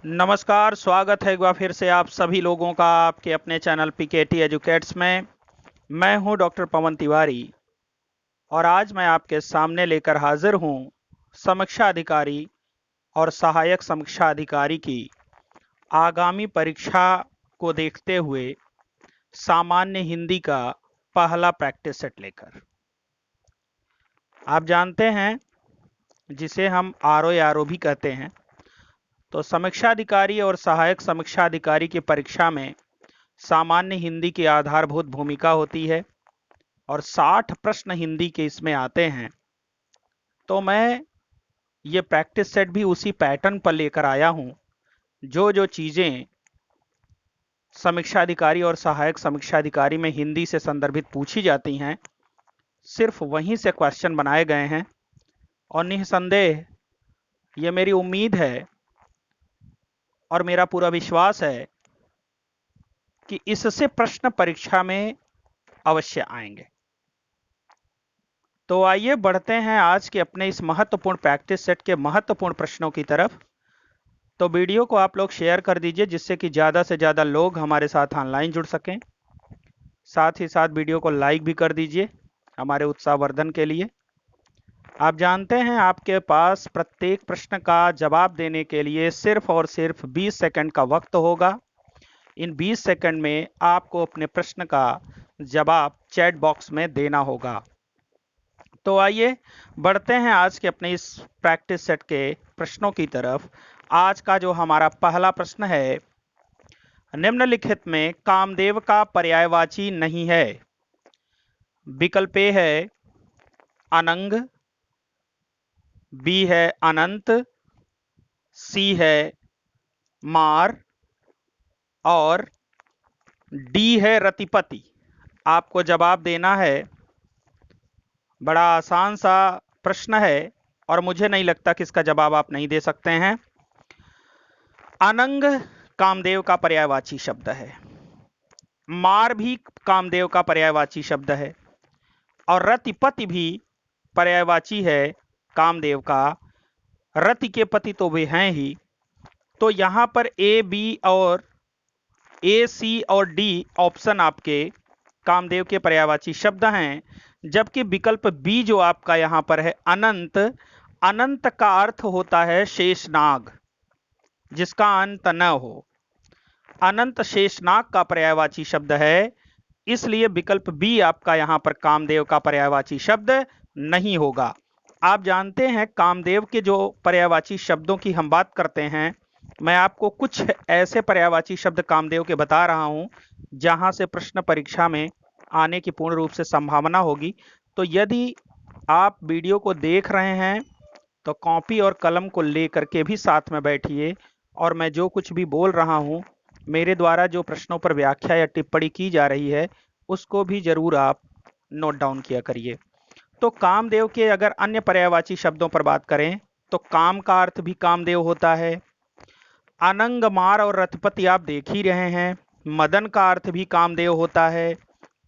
नमस्कार, स्वागत है एक बार फिर से आप सभी लोगों का आपके अपने चैनल पीकेटी एजुकेट्स में। मैं हूं डॉक्टर पवन तिवारी और आज मैं आपके सामने लेकर हाजिर हूं समीक्षा अधिकारी और सहायक समीक्षा अधिकारी की आगामी परीक्षा को देखते हुए सामान्य हिंदी का पहला प्रैक्टिस सेट लेकर। आप जानते हैं जिसे हम आरओ भी कहते हैं, तो समीक्षा अधिकारी और सहायक समीक्षा अधिकारी की परीक्षा में सामान्य हिंदी की आधारभूत भूमिका होती है और 60 प्रश्न हिंदी के इसमें आते हैं। तो मैं ये प्रैक्टिस सेट भी उसी पैटर्न पर लेकर आया हूं। जो जो चीज़ें समीक्षा अधिकारी और सहायक समीक्षा अधिकारी में हिंदी से संदर्भित पूछी जाती हैं, सिर्फ वहीं से क्वेश्चन बनाए गए हैं और निस्संदेह ये मेरी उम्मीद है और मेरा पूरा विश्वास है कि इससे प्रश्न परीक्षा में अवश्य आएंगे। तो आइए बढ़ते हैं आज के अपने इस महत्वपूर्ण प्रैक्टिस सेट के महत्वपूर्ण प्रश्नों की तरफ। तो वीडियो को आप लोग शेयर कर दीजिए जिससे कि ज़्यादा से ज़्यादा लोग हमारे साथ ऑनलाइन जुड़ सकें। साथ ही साथ वीडियो को लाइक भी कर दीजिए हमारे उत्साहवर्धन के लिए। आप जानते हैं आपके पास प्रत्येक प्रश्न का जवाब देने के लिए सिर्फ और सिर्फ 20 सेकंड का वक्त होगा। इन 20 सेकंड में आपको अपने प्रश्न का जवाब चैट बॉक्स में देना होगा। तो आइए बढ़ते हैं आज के अपने इस प्रैक्टिस सेट के प्रश्नों की तरफ। आज का जो हमारा पहला प्रश्न है, निम्नलिखित में कामदेव का पर्यायवाची नहीं है। विकल्प ए है अनंग, बी है अनंत, सी है मार और डी है रतिपति। आपको जवाब देना है। बड़ा आसान सा प्रश्न है और मुझे नहीं लगता कि इसका जवाब आप नहीं दे सकते हैं। अनंग कामदेव का पर्यायवाची शब्द है, मार भी कामदेव का पर्यायवाची शब्द है और रतिपति भी पर्यायवाची है कामदेव का। रति के पति तो वे हैं ही। तो यहां पर ए, बी और ए, सी और डी ऑप्शन आपके कामदेव के पर्यायवाची शब्द हैं, जबकि विकल्प बी जो आपका यहां पर है अनंत, अनंत का अर्थ होता है शेषनाग जिसका अंत न हो। अनंत शेषनाग का पर्यायवाची शब्द है, इसलिए विकल्प बी आपका यहां पर कामदेव का पर्यायवाची शब्द नहीं होगा। आप जानते हैं कामदेव के जो पर्यायवाची शब्दों की हम बात करते हैं, मैं आपको कुछ ऐसे पर्यायवाची शब्द कामदेव के बता रहा हूं जहां से प्रश्न परीक्षा में आने की पूर्ण रूप से संभावना होगी। तो यदि आप वीडियो को देख रहे हैं तो कॉपी और कलम को लेकर के भी साथ में बैठिए और मैं जो कुछ भी बोल रहा हूं, मेरे द्वारा जो प्रश्नों पर व्याख्या या टिप्पणी की जा रही है उसको भी जरूर आप नोट डाउन किया करिए। तो कामदेव के अगर अन्य पर्यायवाची शब्दों पर बात करें तो काम का अर्थ भी कामदेव होता है। अनंग, मार और रथपति आप देख ही रहे हैं, मदन का अर्थ भी कामदेव होता है।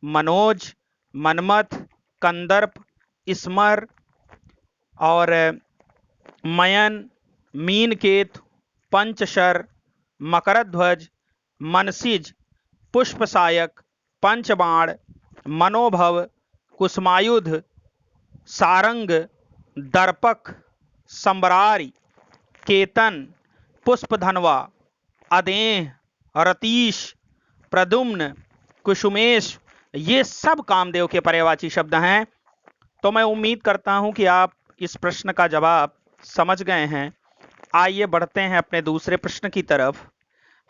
मनोज, मनमथ, कंदर्प, स्मर और मयन, मीनकेतु, पंचशर, मकरध्वज, मनसिज, पुष्पसायक, पंचबाण, मनोभव, कुसुमायुध, सारंग, दर्पक, संबरारी, केतन, पुष्पधनवा, अदेह, रतीश, प्रद्युम्न, कुसुमेश, ये सब कामदेव के पर्यायवाची शब्द हैं। तो मैं उम्मीद करता हूं कि आप इस प्रश्न का जवाब समझ गए हैं। आइए बढ़ते हैं अपने दूसरे प्रश्न की तरफ।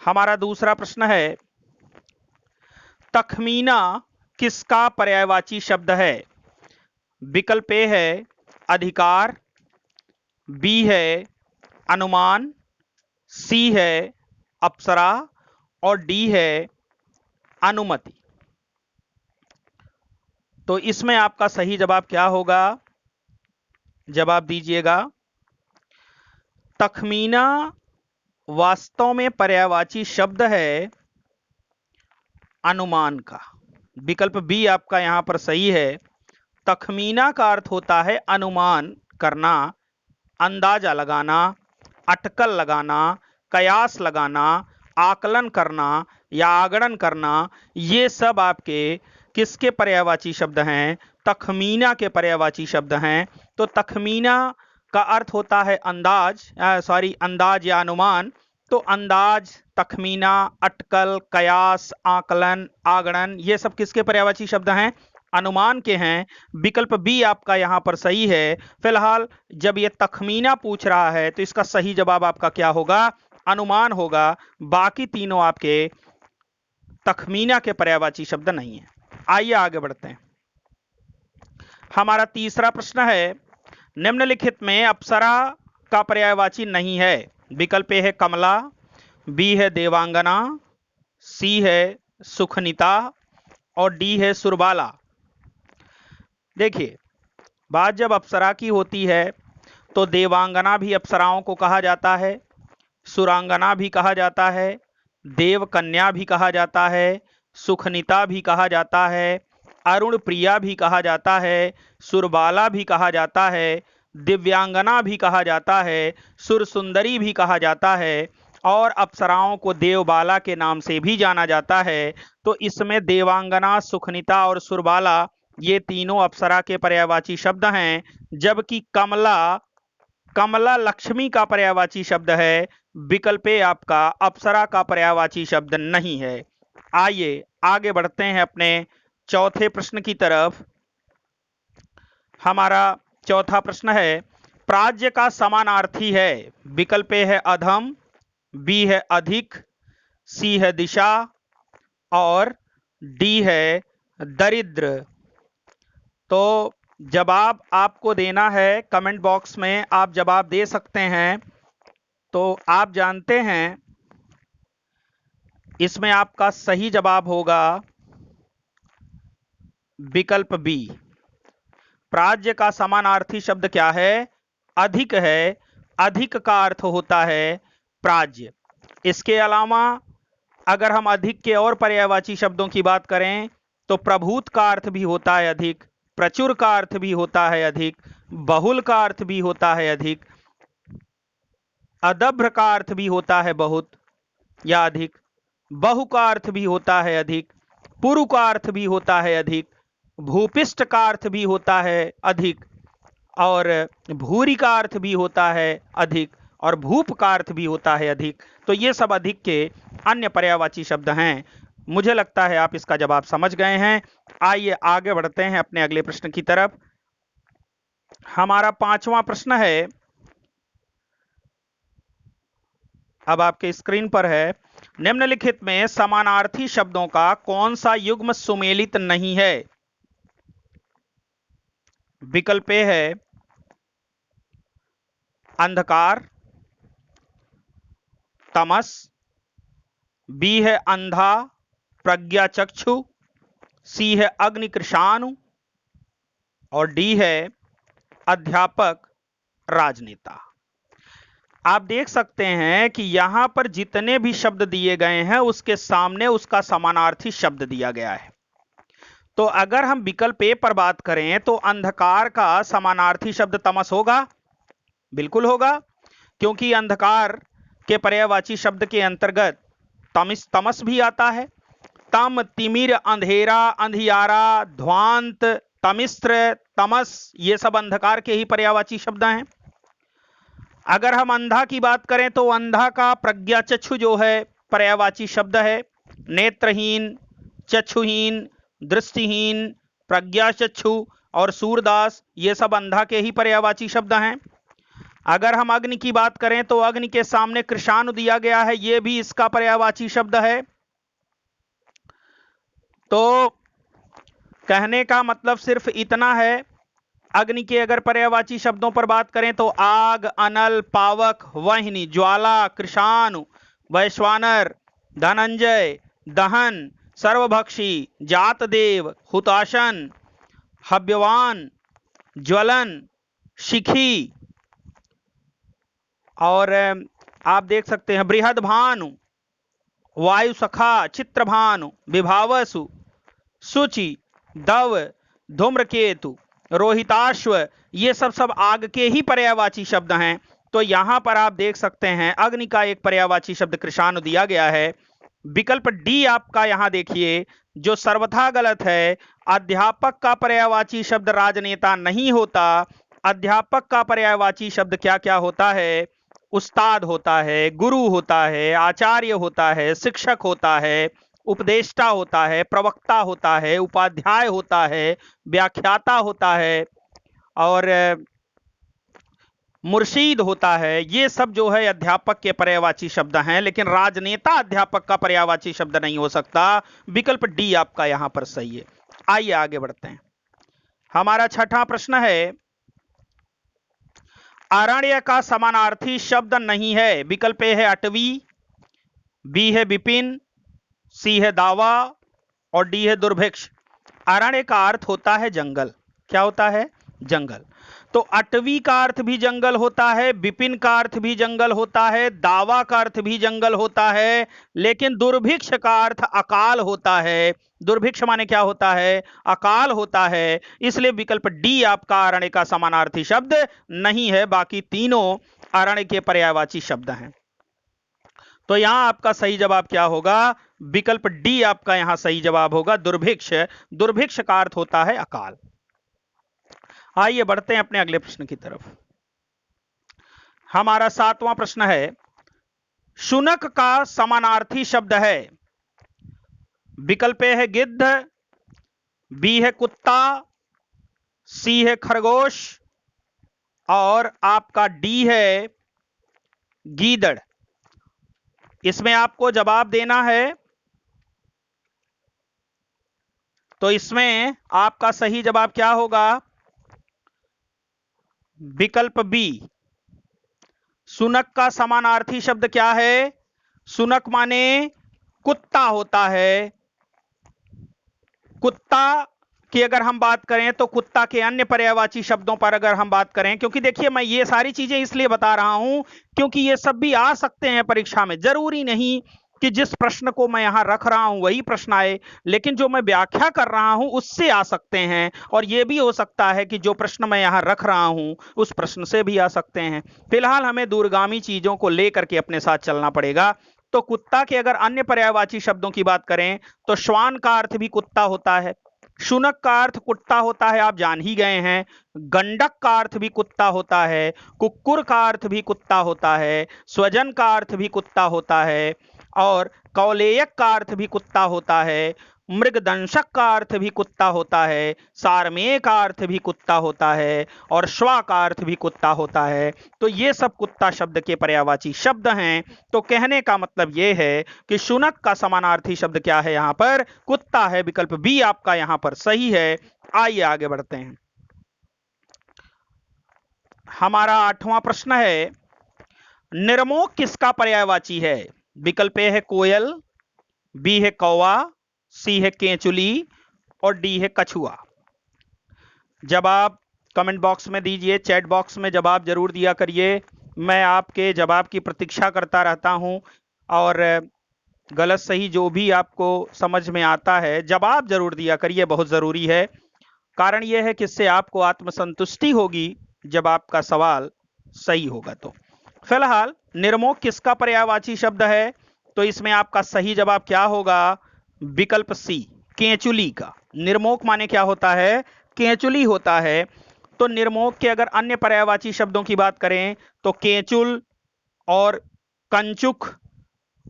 हमारा दूसरा प्रश्न है, तखमीना किसका पर्यायवाची शब्द है। विकल्प ए है अधिकार, बी है अनुमान, सी है अप्सरा और डी है अनुमति। तो इसमें आपका सही जवाब क्या होगा, जवाब दीजिएगा। तखमीना वास्तव में पर्यायवाची शब्द है अनुमान का। विकल्प बी आपका यहां पर सही है। तखमीना का अर्थ होता है अनुमान करना, अंदाजा लगाना, अटकल लगाना, कयास लगाना, आकलन करना या आगणन करना, ये सब आपके किसके पर्यायवाची शब्द हैं? तखमीना के पर्यायवाची शब्द हैं। तो तखमीना का अर्थ होता है अंदाज, अंदाज या अनुमान। तो अंदाज, तखमीना, अटकल, कयास, आकलन, आगणन, ये सब किसके पर्यायवाची शब्द हैं? अनुमान के हैं। विकल्प बी आपका यहां पर सही है। फिलहाल जब ये तखमीना पूछ रहा है तो इसका सही जवाब आपका क्या होगा? अनुमान होगा। बाकी तीनों आपके तखमीना के पर्यायवाची शब्द नहीं है। आइए आगे बढ़ते हैं। हमारा तीसरा प्रश्न है, निम्नलिखित में अप्सरा का पर्यायवाची नहीं है। विकल्प ए है कमला, बी है देवांगना, सी है सुखनीता और डी है सुरबाला। देखिए, बात जब अप्सरा की होती है तो देवांगना भी अप्सराओं को कहा जाता है, सुरांगना भी कहा जाता है, देव कन्या भी कहा जाता है, सुखनीता भी कहा जाता है, अरुण प्रिया भी कहा जाता है, सुरबाला भी कहा जाता है, दिव्यांगना भी कहा जाता है, सुरसुंदरी भी कहा जाता है और अप्सराओं को देवबाला के नाम से भी जाना जाता है। तो इसमें देवांगना, सुखनीता और सुरबाला ये तीनों अप्सरा के पर्यायवाची शब्द हैं, जबकि कमला, कमला लक्ष्मी का पर्यायवाची शब्द है। विकल्प ए आपका अप्सरा का पर्यायवाची शब्द नहीं है। आइए आगे बढ़ते हैं अपने चौथे प्रश्न की तरफ। हमारा चौथा प्रश्न है, प्राज्य का समानार्थी है। विकल्प ए है अधम, बी है अधिक, सी है दिशा और डी है दरिद्र। तो जवाब आपको देना है कमेंट बॉक्स में, आप जवाब दे सकते हैं। तो आप जानते हैं इसमें आपका सही जवाब होगा विकल्प बी। प्राज्य का समानार्थी शब्द क्या है? अधिक है। अधिक का अर्थ होता है प्राज्य। इसके अलावा अगर हम अधिक के और पर्यायवाची शब्दों की बात करें तो प्रभूत का अर्थ भी होता है अधिक, प्रचुर का अर्थ भी होता है अधिक, बहुल का अर्थ भी होता है अधिक, अदभ्र का अर्थ भी होता है बहुत या अधिक, बहु का अर्थ भी होता है अधिक, पुरु का अर्थ भी होता है अधिक, भूपिष्ठ का अर्थ भी होता है अधिक और भूरि का अर्थ भी होता है अधिक और भूप का अर्थ भी होता है अधिक। तो ये सब अधिक के अन्य पर्यायवाची शब्द हैं। मुझे लगता है आप इसका जवाब समझ गए हैं। आइए आगे बढ़ते हैं अपने अगले प्रश्न की तरफ। हमारा पांचवा प्रश्न है, अब आपके स्क्रीन पर है, निम्नलिखित में समानार्थी शब्दों का कौन सा युग्म सुमेलित नहीं है? विकल्प ए है अंधकार, तमस, बी है अंधा प्रज्ञा चक्षु, सी है अग्नि कृशाणु और डी है अध्यापक राजनेता। आप देख सकते हैं कि यहां पर जितने भी शब्द दिए गए हैं उसके सामने उसका समानार्थी शब्द दिया गया है। तो अगर हम विकल्प ए पर बात करें तो अंधकार का समानार्थी शब्द तमस होगा। बिल्कुल होगा, क्योंकि अंधकार के पर्यायवाची शब्द के अंतर्गत तमस भी आता है। तम, तिमिर, अंधेरा, अंधियारा, ध्वांत, तमिस्त्र, तमस, ये सब अंधकार के ही पर्यायवाची शब्द हैं। अगर हम अंधा की बात करें तो अंधा का प्रज्ञा चक्षु जो है पर्यायवाची शब्द है। नेत्रहीन, चक्षुहीन, दृष्टिहीन, प्रज्ञा चक्षु और सूरदास, ये सब अंधा के ही पर्यायवाची शब्द हैं। अगर हम अग्नि की बात करें तो अग्नि के सामने कृशाणु दिया गया है, यह भी इसका पर्यायवाची शब्द है। तो कहने का मतलब सिर्फ इतना है, अग्नि के अगर पर्यायवाची शब्दों पर बात करें तो आग, अनल, पावक, वाहिनी, ज्वाला, कृशाणु, वैश्वानर, धनंजय, दहन, सर्वभक्षी, जातदेव, हुताशन, हव्यवान, ज्वलन, शिखी और आप देख सकते हैं बृहद भानु, वायु सखा, चित्रभानु, विभावसु, शुचि, दव, धूम्रकेतु, रोहिताश्व, ये सब आग के ही पर्यायवाची शब्द हैं। तो यहां पर आप देख सकते हैं अग्नि का एक पर्यायवाची शब्द कृशानु दिया गया है। विकल्प डी आपका यहां देखिए जो सर्वथा गलत है। अध्यापक का पर्यायवाची शब्द राजनेता नहीं होता। अध्यापक का पर्यायवाची शब्द क्या क्या होता है? उस्ताद होता है, गुरु होता है, आचार्य होता है, शिक्षक होता है, उपदेष्टा होता है, प्रवक्ता होता है, उपाध्याय होता है, व्याख्याता होता है और मुर्शीद होता है। ये सब जो है अध्यापक के पर्यायवाची शब्द हैं, लेकिन राजनेता अध्यापक का पर्यायवाची शब्द नहीं हो सकता। विकल्प डी आपका यहां पर सही है। आइए आगे बढ़ते हैं। हमारा छठा प्रश्न है, अरण्य का समानार्थी शब्द नहीं है। विकल्प ए है अटवी, बी है विपिन, सी है दावा और डी है दुर्भिक्ष। अरण्य का अर्थ होता है जंगल। क्या होता है? जंगल। तो अटवी का अर्थ भी जंगल होता है, विपिन का अर्थ भी जंगल होता है, दावा का अर्थ भी जंगल होता है, लेकिन दुर्भिक्ष का अर्थ अकाल होता है। दुर्भिक्ष माने क्या होता है? अकाल होता है। इसलिए विकल्प डी आपका अरण्य का समानार्थी शब्द नहीं है। बाकी तीनों अरण्य के पर्यायवाची शब्द हैं। तो यहां आपका सही जवाब क्या होगा? विकल्प डी आपका यहां सही जवाब होगा, दुर्भिक्ष। दुर्भिक्ष का अर्थ होता है अकाल। आइए बढ़ते हैं अपने अगले प्रश्न की तरफ। हमारा सातवां प्रश्न है, शुनक का समानार्थी शब्द है। विकल्प ए है गिद्ध, बी है कुत्ता, सी है खरगोश और आपका डी है गीदड़। इसमें आपको जवाब देना है। तो इसमें आपका सही जवाब क्या होगा? विकल्प बी। शुनक का समानार्थी शब्द क्या है? शुनक माने कुत्ता होता है। कुत्ता की अगर हम बात करें तो कुत्ता के अन्य पर्यायवाची शब्दों पर अगर हम बात करें, क्योंकि देखिए मैं ये सारी चीजें इसलिए बता रहा हूं क्योंकि ये सब भी आ सकते हैं परीक्षा में। जरूरी नहीं कि जिस प्रश्न को मैं यहां रख रहा हूं वही प्रश्न आए, लेकिन जो मैं व्याख्या कर रहा हूं उससे आ सकते हैं। और यह भी हो सकता है कि जो प्रश्न मैं यहां रख रहा हूं उस प्रश्न से भी आ सकते हैं। फिलहाल हमें दूरगामी चीजों को लेकर के अपने साथ चलना पड़ेगा। तो कुत्ता के अगर अन्य पर्यायवाची शब्दों की बात करें तो श्वान का अर्थ भी कुत्ता होता है, शुनक का अर्थ कुत्ता होता है, आप जान ही गए हैं। गंडक का अर्थ भी कुत्ता होता है, कुक्कुर का अर्थ भी कुत्ता होता है, स्वजन का अर्थ भी कुत्ता होता है और कौलेयक का अर्थ भी कुत्ता होता है, मृगदंशक का अर्थ भी कुत्ता होता है, सारमेय का अर्थ भी कुत्ता होता है और श्वा का अर्थ भी कुत्ता होता है। तो ये सब कुत्ता शब्द के पर्यायवाची शब्द हैं। तो कहने का मतलब ये है कि शुनक का समानार्थी शब्द क्या है? यहां पर कुत्ता है। विकल्प बी आपका यहां पर सही है। आइए आगे बढ़ते हैं। हमारा आठवां प्रश्न है, निर्मोक किसका पर्यायवाची है? विकल्प ए है कोयल, बी है कौवा, सी है केंचुली और डी है कछुआ। जवाब कमेंट बॉक्स में दीजिए, चैट बॉक्स में जवाब जरूर दिया करिए। मैं आपके जवाब की प्रतीक्षा करता रहता हूं और गलत सही जो भी आपको समझ में आता है जवाब जरूर दिया करिए, बहुत जरूरी है। कारण यह है कि इससे आपको आत्मसंतुष्टि होगी जब आपका सवाल सही होगा। तो फिलहाल निर्मोक किसका पर्यायवाची शब्द है? तो इसमें आपका सही जवाब क्या होगा? विकल्प सी, केंचुली का। निर्मोक माने क्या होता है? केंचुली होता है। तो निर्मोक के अगर अन्य पर्यायवाची शब्दों की बात करें तो केंचुल और कंचुक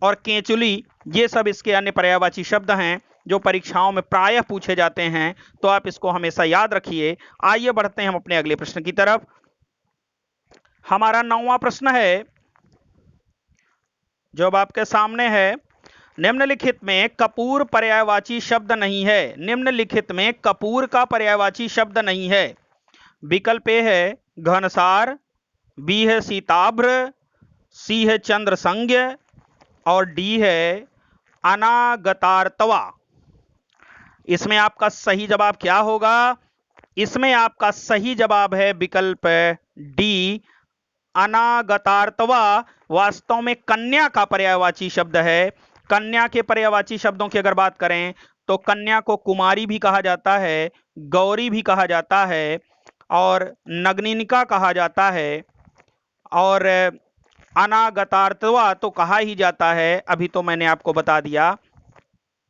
और केंचुली, ये सब इसके अन्य पर्यायवाची शब्द हैं जो परीक्षाओं में प्रायः पूछे जाते हैं। तो आप इसको हमेशा याद रखिए। आइए बढ़ते हैं हम अपने अगले प्रश्न की तरफ। हमारा 9वां प्रश्न है जो अब आपके सामने है, निम्नलिखित में कपूर पर्यायवाची शब्द नहीं है। निम्नलिखित में कपूर का पर्यायवाची शब्द नहीं है। विकल्प ए है घनसार, बी है सीताभ्र, सी है चंद्रसंज्ञ और डी है अनागतार्तवा। इसमें आपका सही जवाब क्या होगा? इसमें आपका सही जवाब है विकल्प डी, अनागतार्तवा। वास्तव में कन्या का पर्यायवाची शब्द है। कन्या के पर्यायवाची शब्दों की अगर बात करें तो कन्या को कुमारी भी कहा जाता है, गौरी भी कहा जाता है और नग्निका कहा जाता है और अनागतार्थवा तो कहा ही जाता है, अभी तो मैंने आपको बता दिया।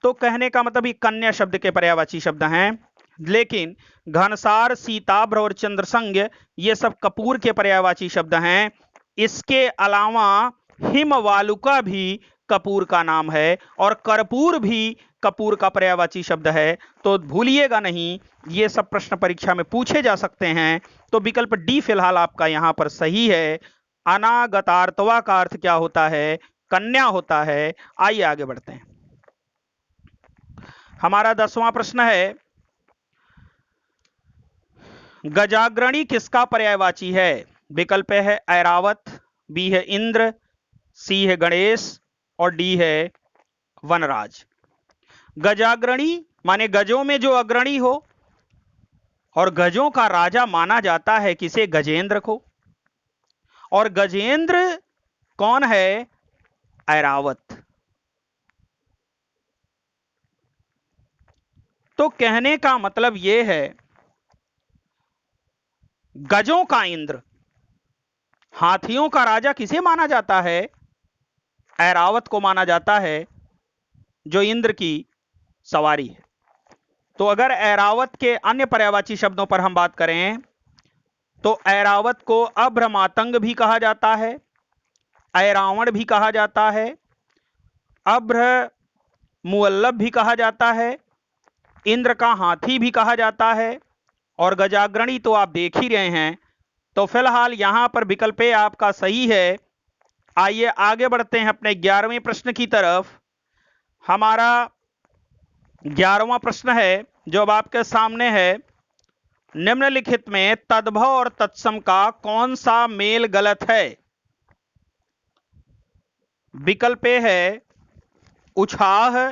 तो कहने का मतलब ये कन्या शब्द के पर्यायवाची शब्द हैं, लेकिन घनसार, सीताभ्र और चंद्रसंज्ञ ये सब कपूर के पर्यायवाची शब्द हैं। इसके अलावा हिमवालुका भी कपूर का नाम है और कर्पूर भी कपूर का पर्यायवाची शब्द है। तो भूलिएगा नहीं, ये सब प्रश्न परीक्षा में पूछे जा सकते हैं। तो विकल्प डी फिलहाल आपका यहां पर सही है। अनागतार्थवा का अर्थ क्या होता है? कन्या होता है। आइए आगे बढ़ते हैं। हमारा 10वां प्रश्न है, गजाग्रणी किसका पर्यायवाची है? विकल्प है ऐरावत, बी है इंद्र, सी है गणेश और डी है वनराज। गजाग्रणी माने गजों में जो अग्रणी हो, और गजों का राजा माना जाता है किसे? गजेंद्र को। और गजेंद्र कौन है? ऐरावत। तो कहने का मतलब यह है, गजों का इंद्र, हाथियों का राजा किसे माना जाता है? ऐरावत को माना जाता है, जो इंद्र की सवारी है। तो अगर ऐरावत के अन्य पर्यायवाची शब्दों पर हम बात करें तो ऐरावत को अभ्रमातंग भी कहा जाता है, ऐरावण भी कहा जाता है, अभ्र मुअल्लब भी कहा जाता है, इंद्र का हाथी भी कहा जाता है, और गजाग्रणी तो आप देख ही रहे हैं। तो फिलहाल यहां पर विकल्प ए आपका सही है। आइए आगे बढ़ते हैं अपने 11वें प्रश्न की तरफ। हमारा 11वां प्रश्न है जो अब आपके सामने है, निम्नलिखित में तद्भव और तत्सम का कौन सा मेल गलत है? विकल्प ए है उछाह,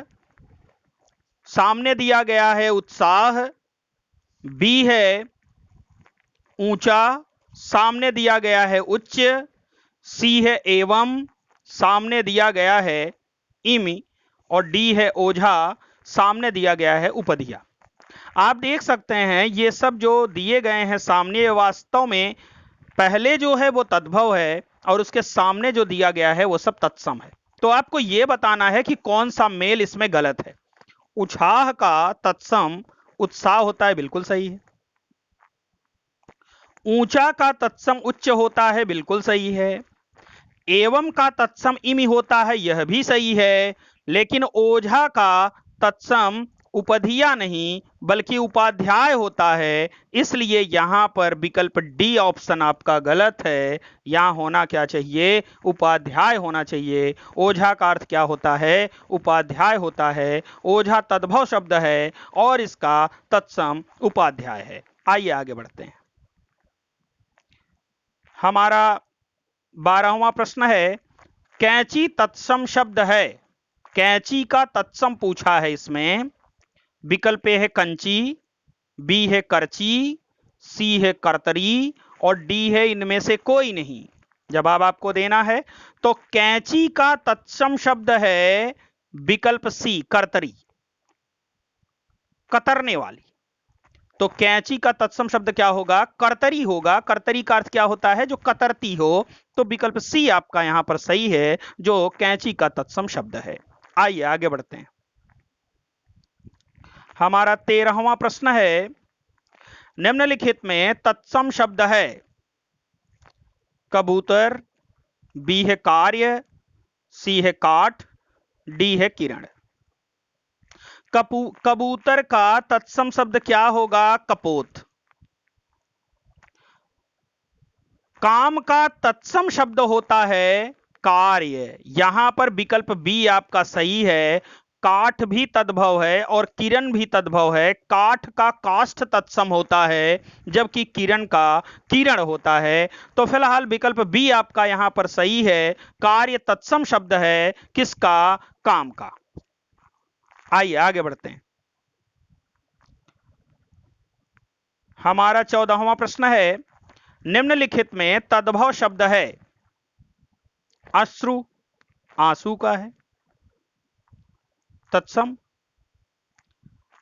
सामने दिया गया है उत्साह, बी है ऊंचा, सामने दिया गया है उच्च, सी है एवं, सामने दिया गया है इमि, और डी है ओझा, सामने दिया गया है उपधिया। आप देख सकते हैं ये सब जो दिए गए हैं सामने, वास्तव में पहले जो है वो तद्भव है और उसके सामने जो दिया गया है वो सब तत्सम है। तो आपको यह बताना है कि कौन सा मेल इसमें गलत है। उछाह का तत्सम उत्साह होता है, बिल्कुल सही है। ऊंचा का तत्सम उच्च होता है, बिल्कुल सही है। एवं का तत्सम इमि होता है, यह भी सही है। लेकिन ओझा का तत्सम उपधिया नहीं बल्कि उपाध्याय होता है, इसलिए यहां पर विकल्प डी ऑप्शन आपका गलत है। यहां होना क्या चाहिए? उपाध्याय होना चाहिए। ओझा का अर्थ क्या होता है? उपाध्याय होता है। ओझा तद्भव शब्द है और इसका तत्सम उपाध्याय है। आइए आगे बढ़ते हैं। हमारा 12वां प्रश्न है, कैंची तत्सम शब्द है। कैंची का तत्सम पूछा है इसमें। विकल्प है कंची, बी है करची, सी है करतरी और डी है इनमें से कोई नहीं। जवाब आपको देना है। तो कैंची का तत्सम शब्द है विकल्प सी, करतरी, कतरने वाली। तो कैंची का तत्सम शब्द क्या होगा? करतरी होगा। करतरी का अर्थ क्या होता है? जो कतरती हो। तो विकल्प सी आपका यहां पर सही है, जो कैंची का तत्सम शब्द है। आइए आगे बढ़ते हैं। हमारा 13वां प्रश्न है, निम्नलिखित में तत्सम शब्द है कबूतर, बी है कार्य, सी है काठ, डी है किरण। कबूतर का तत्सम शब्द क्या होगा? कपोत। काम का तत्सम शब्द होता है कार्य। यहां पर विकल्प बी आपका सही है। काठ भी तद्भव है और किरण भी तद्भव है। काठ का काष्ठ तत्सम होता है जबकि किरण का किरण होता है। तो फिलहाल विकल्प बी आपका यहां पर सही है। कार्य तत्सम शब्द है किसका? काम का। आइए आगे बढ़ते हैं। हमारा 14वां प्रश्न है, निम्नलिखित में तद्भव शब्द है अश्रु, आंसू का है तत्सम।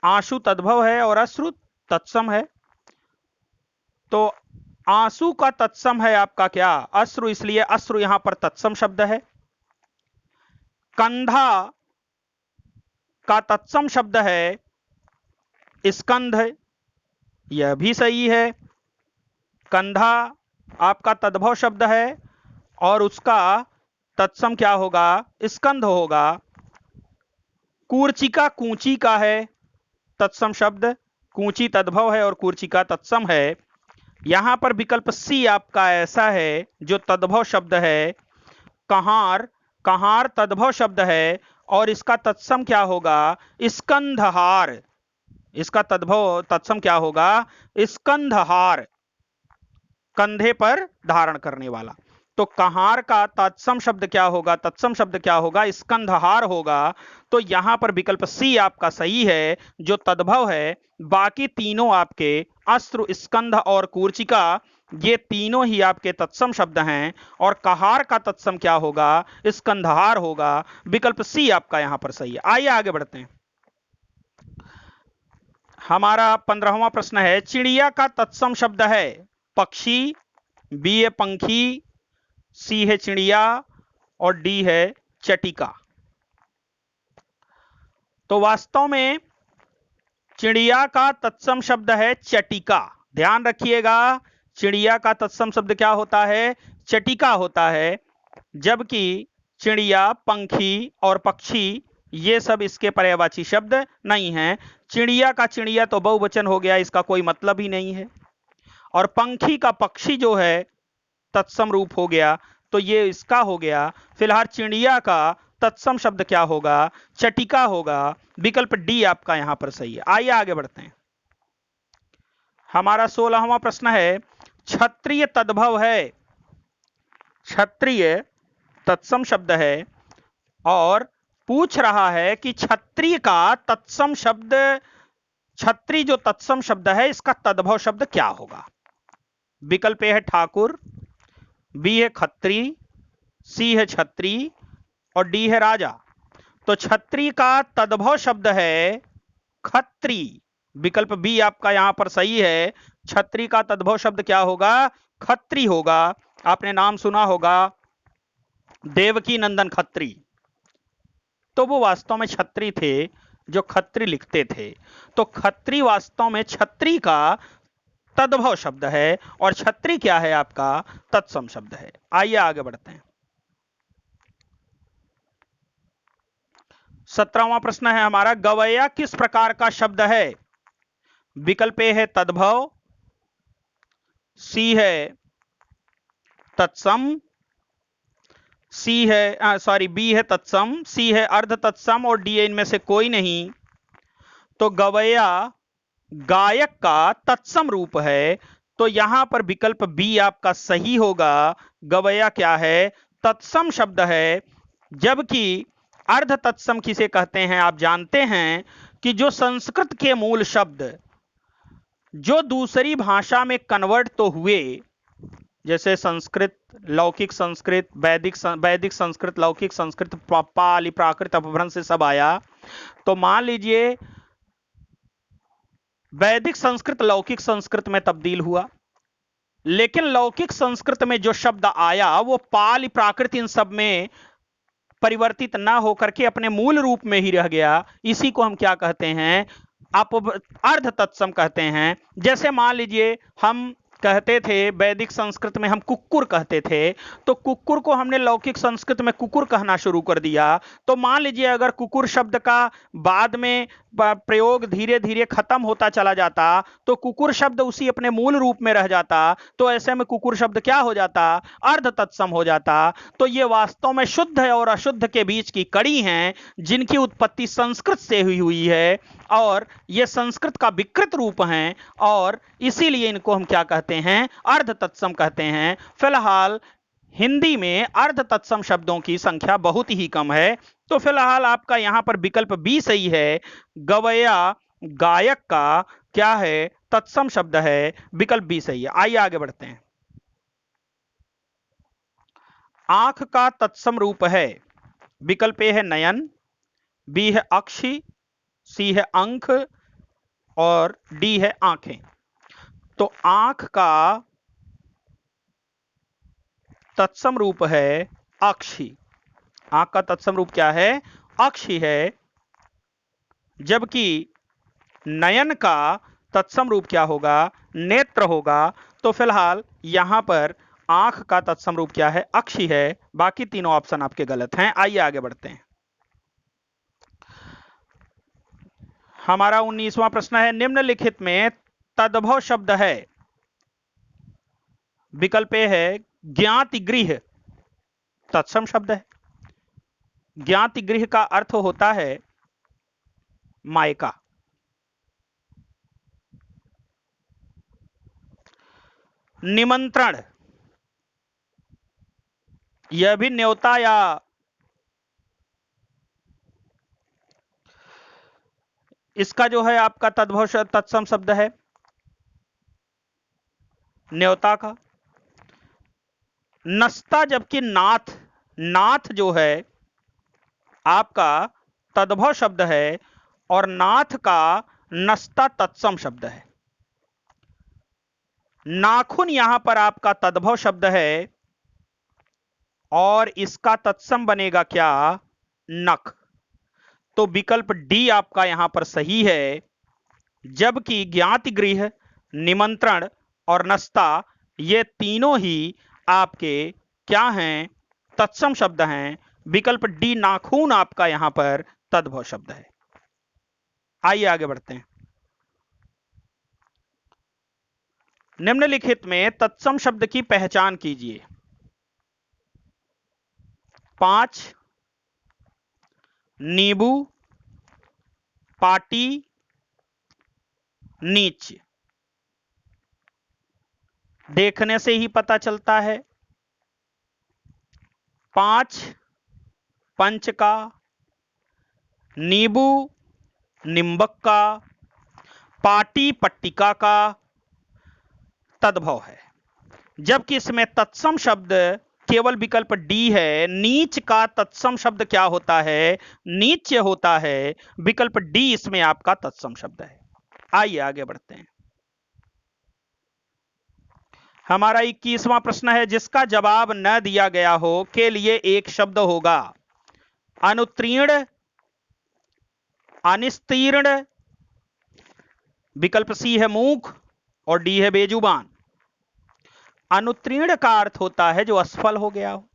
आंसू तद्भव है और अश्रु तत्सम है। तो आंसू का तत्सम है आपका क्या? अश्रु, इसलिए अश्रु यहां पर तत्सम शब्द है। कंधा का तत्सम शब्द है स्कंध, यह भी सही है। कंधा आपका तद्भव शब्द है और उसका तत्सम क्या होगा? स्कंध होगा। कूर्चिका कूंची का है तत्सम शब्द, कूंची तद्भव है और कूर्चिका तत्सम है। यहां पर विकल्प सी आपका ऐसा है जो तद्भव शब्द है। कहार, कहार तद्भव शब्द है और इसका तत्सम क्या होगा? स्कंधहार। इसका तद्भव तत्सम क्या होगा? स्कंधहार, कंधे पर धारण करने वाला। तो कहार का तत्सम शब्द क्या होगा? तत्सम शब्द क्या होगा? स्कंधहार होगा। तो यहां पर विकल्प सी आपका सही है जो तद्भव है। बाकी तीनों आपके अश्रु, स्कंध और कूर्चिका, ये तीनों ही आपके तत्सम शब्द हैं और कहार का तत्सम क्या होगा? स्कंधहार होगा। विकल्प सी आपका यहां पर सही है। आइए आगे बढ़ते हैं। हमारा 15वां प्रश्न है, चिड़िया का तत्सम शब्द है पक्षी, बी है पंखी, सी है चिड़िया और डी है चटिका। तो वास्तव में चिड़िया का तत्सम शब्द है चटिका। ध्यान रखिएगा, चिड़िया का तत्सम शब्द क्या होता है? चटिका होता है। जबकि चिड़िया, पंखी और पक्षी ये सब इसके पर्यायवाची शब्द नहीं हैं। चिड़िया का चिड़िया तो बहुवचन हो गया, इसका कोई मतलब ही नहीं है। और पंखी का पक्षी जो है तत्सम रूप हो गया, तो ये इसका हो गया। फिलहाल चिड़िया का तत्सम शब्द क्या होगा? चटिका होगा। विकल्प डी आपका यहां पर सही है। आइए आगे बढ़ते हैं। हमारा 16वां प्रश्न है, क्षत्रिय तद्भव है। क्षत्रिय तत्सम शब्द है और पूछ रहा है कि क्षत्रिय का तत्सम शब्द, क्षत्रिय जो तत्सम शब्द है इसका तद्भव शब्द क्या होगा? विकल्प ए है ठाकुर, बी है खत्री, सी है छत्री और डी है राजा। तो क्षत्रिय का तद्भव शब्द है खत्री। विकल्प बी आपका यहां पर सही है। क्षत्रिय का तद्भव शब्द क्या होगा? खत्री होगा। आपने नाम सुना होगा देवकी नंदन खत्री, तो वो वास्तव में छत्री थे जो खत्री लिखते थे। तो खत्री वास्तव में छत्री का तद्भव शब्द है और छत्री क्या है? आपका तत्सम शब्द है। आइए आगे बढ़ते हैं। 17वां प्रश्न है हमारा, गवैया किस प्रकार का शब्द है? विकल्प ए है तद्भव, सी है तत्सम, सी है बी है तत्सम, सी है अर्ध तत्सम और डी है इनमें से कोई नहीं। तो गवैया गायक का तत्सम रूप है, तो यहां पर विकल्प बी आपका सही होगा। गवैया क्या है? तत्सम शब्द है। जबकि अर्ध तत्सम किसे कहते हैं आप जानते हैं कि जो संस्कृत के मूल शब्द जो दूसरी भाषा में कन्वर्ट तो हुए, जैसे संस्कृत, लौकिक संस्कृत, वैदिक संस्कृत, लौकिक संस्कृत, पाली, प्राकृत, अपभ्रंश से सब आया। तो मान लीजिए वैदिक संस्कृत लौकिक संस्कृत में तब्दील हुआ, लेकिन लौकिक संस्कृत में जो शब्द आया वो पाली, प्राकृत इन सब में परिवर्तित ना होकर के अपने मूल रूप में ही रह गया। इसी को हम क्या कहते हैं? अर्ध तत्सम कहते हैं। जैसे मान लीजिए हम कहते थे वैदिक संस्कृत में हम कुक्कुर कहते थे, तो कुक्कुर को हमने लौकिक संस्कृत में कुकुर कहना शुरू कर दिया। तो मान लीजिए अगर कुकुर शब्द का बाद में प्रयोग धीरे धीरे खत्म होता चला जाता तो कुकुर शब्द उसी अपने मूल रूप में रह जाता, तो ऐसे में कुकुर शब्द क्या हो जाता? अर्ध तत्सम हो जाता। तो ये वास्तव में शुद्ध और अशुद्ध के बीच की कड़ी हैं जिनकी उत्पत्ति संस्कृत से हुई है और ये संस्कृत का विकृत रूप हैं और इसीलिए इनको हम क्या कहते हैं? अर्ध तत्सम कहते हैं। फिलहाल हिंदी में अर्ध तत्सम शब्दों की संख्या बहुत ही कम है। तो फिलहाल आपका यहां पर विकल्प बी सही है। गवैया गायक का क्या है? तत्सम शब्द है। विकल्प बी सही है। आइए आगे बढ़ते हैं। आंख का तत्सम रूप है। विकल्प ए है नयन, बी है अक्षि, सी है अंक और डी है आंखें। तो आंख का तत्सम रूप है अक्षी। आंख का तत्सम रूप क्या है? अक्षी है। जबकि नयन का तत्सम रूप क्या होगा? नेत्र होगा। तो फिलहाल यहां पर आंख का तत्सम रूप क्या है? अक्षी है। बाकी तीनों ऑप्शन आपके गलत हैं। आइए आगे बढ़ते हैं। हमारा 19वां प्रश्न है, निम्नलिखित में तद्भव शब्द है। विकल्प ए है ज्ञाति गृह, तत्सम शब्द है। ज्ञाति गृह का अर्थ होता है मायका। निमंत्रण, यह भी न्योता या इसका जो है आपका तद्भव तत्सम शब्द है न्योता का। नस्ता, जबकि नाथ, नाथ जो है आपका तद्भव शब्द है और नाथ का नस्ता तत्सम शब्द है। नाखून यहां पर आपका तद्भव शब्द है और इसका तत्सम बनेगा क्या? नख। तो विकल्प डी आपका यहां पर सही है। जबकि ज्ञाति गृह, निमंत्रण और नस्ता ये तीनों ही आपके क्या हैं? तत्सम शब्द हैं। विकल्प डी नाखून आपका यहां पर तद्भव शब्द है। आइए आगे बढ़ते हैं। निम्नलिखित में तत्सम शब्द की पहचान कीजिए। 5 नींबू, पाटी, नीच। देखने से ही पता चलता है। 5 पंच का, नींबू निम्बक का, पाटी पट्टिका का तद्भव है। जबकि इसमें तत्सम शब्द केवल विकल्प डी है। नीच का तत्सम शब्द क्या होता है? नीच होता है। विकल्प डी इसमें आपका तत्सम शब्द है। आइए आगे बढ़ते हैं। हमारा 21वां प्रश्न है, जिसका जवाब न दिया गया हो के लिए एक शब्द होगा। अनुत्तीर्ण, अनिस्तीर्ण, विकल्प सी है मूक और डी है बेजुबान। अनुत्तीर्ण का अर्थ होता है जो असफल हो गया हो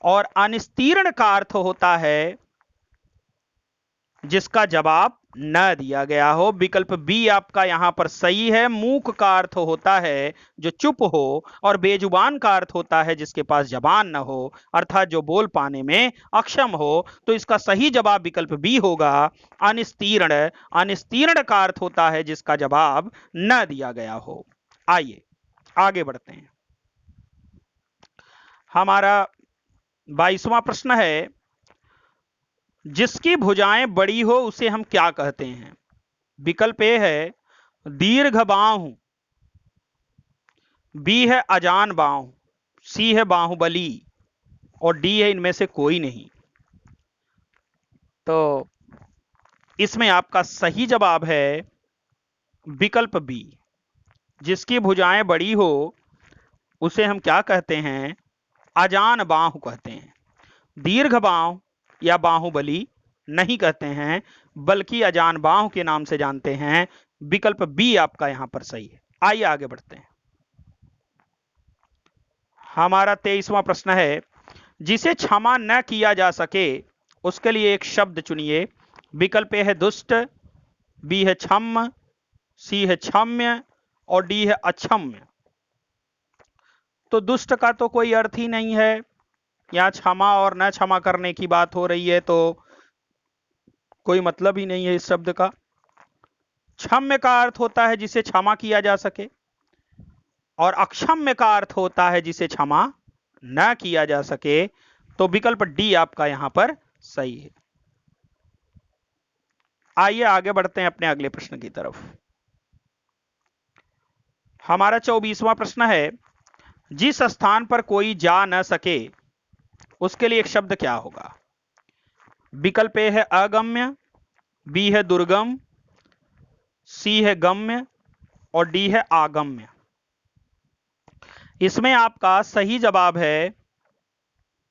और अनिस्तीर्ण का अर्थ होता है जिसका जवाब न दिया गया हो। विकल्प बी आपका यहां पर सही है। मूक का अर्थ होता है जो चुप हो और बेजुबान का अर्थ होता है जिसके पास जबान न हो, अर्थात जो बोल पाने में अक्षम हो। तो इसका सही जवाब विकल्प बी होगा अनिस्तीर्ण। अनिस्तीर्ण का अर्थ होता है जिसका जवाब न दिया गया हो। आइए आगे बढ़ते हैं। हमारा 22वां प्रश्न है, जिसकी भुजाएं बड़ी हो उसे हम क्या कहते हैं? विकल्प ए है दीर्घ बाहु, बी है अजान बाहु, सी है बाहुबली और डी है इनमें से कोई नहीं। तो इसमें आपका सही जवाब है विकल्प बी। जिसकी भुजाएं बड़ी हो उसे हम क्या कहते हैं? अजान बाहु कहते हैं। दीर्घ बाहु या बाहुबली नहीं कहते हैं, बल्कि अजान बाहु के नाम से जानते हैं। विकल्प बी आपका यहां पर सही है। आइए आगे बढ़ते हैं। हमारा 23वां प्रश्न है, जिसे क्षमा न किया जा सके उसके लिए एक शब्द चुनिए। विकल्प ए है दुष्ट, बी है क्षम्य, सी है क्षम्य और डी है अक्षम्य। तो दुष्ट का तो कोई अर्थ ही नहीं है। यहां क्षमा और न क्षमा करने की बात हो रही है, तो कोई मतलब ही नहीं है इस शब्द का। क्षम्य का अर्थ होता है जिसे क्षमा किया जा सके और अक्षम्य का अर्थ होता है जिसे क्षमा न किया जा सके। तो विकल्प डी आपका यहां पर सही है। आइए आगे बढ़ते हैं अपने अगले प्रश्न की तरफ। हमारा 24वां प्रश्न है, जिस स्थान पर कोई जा न सके उसके लिए एक शब्द क्या होगा? विकल्प ए है अगम्य, बी है दुर्गम, सी है गम्य और डी है आगम्य। इसमें आपका सही जवाब है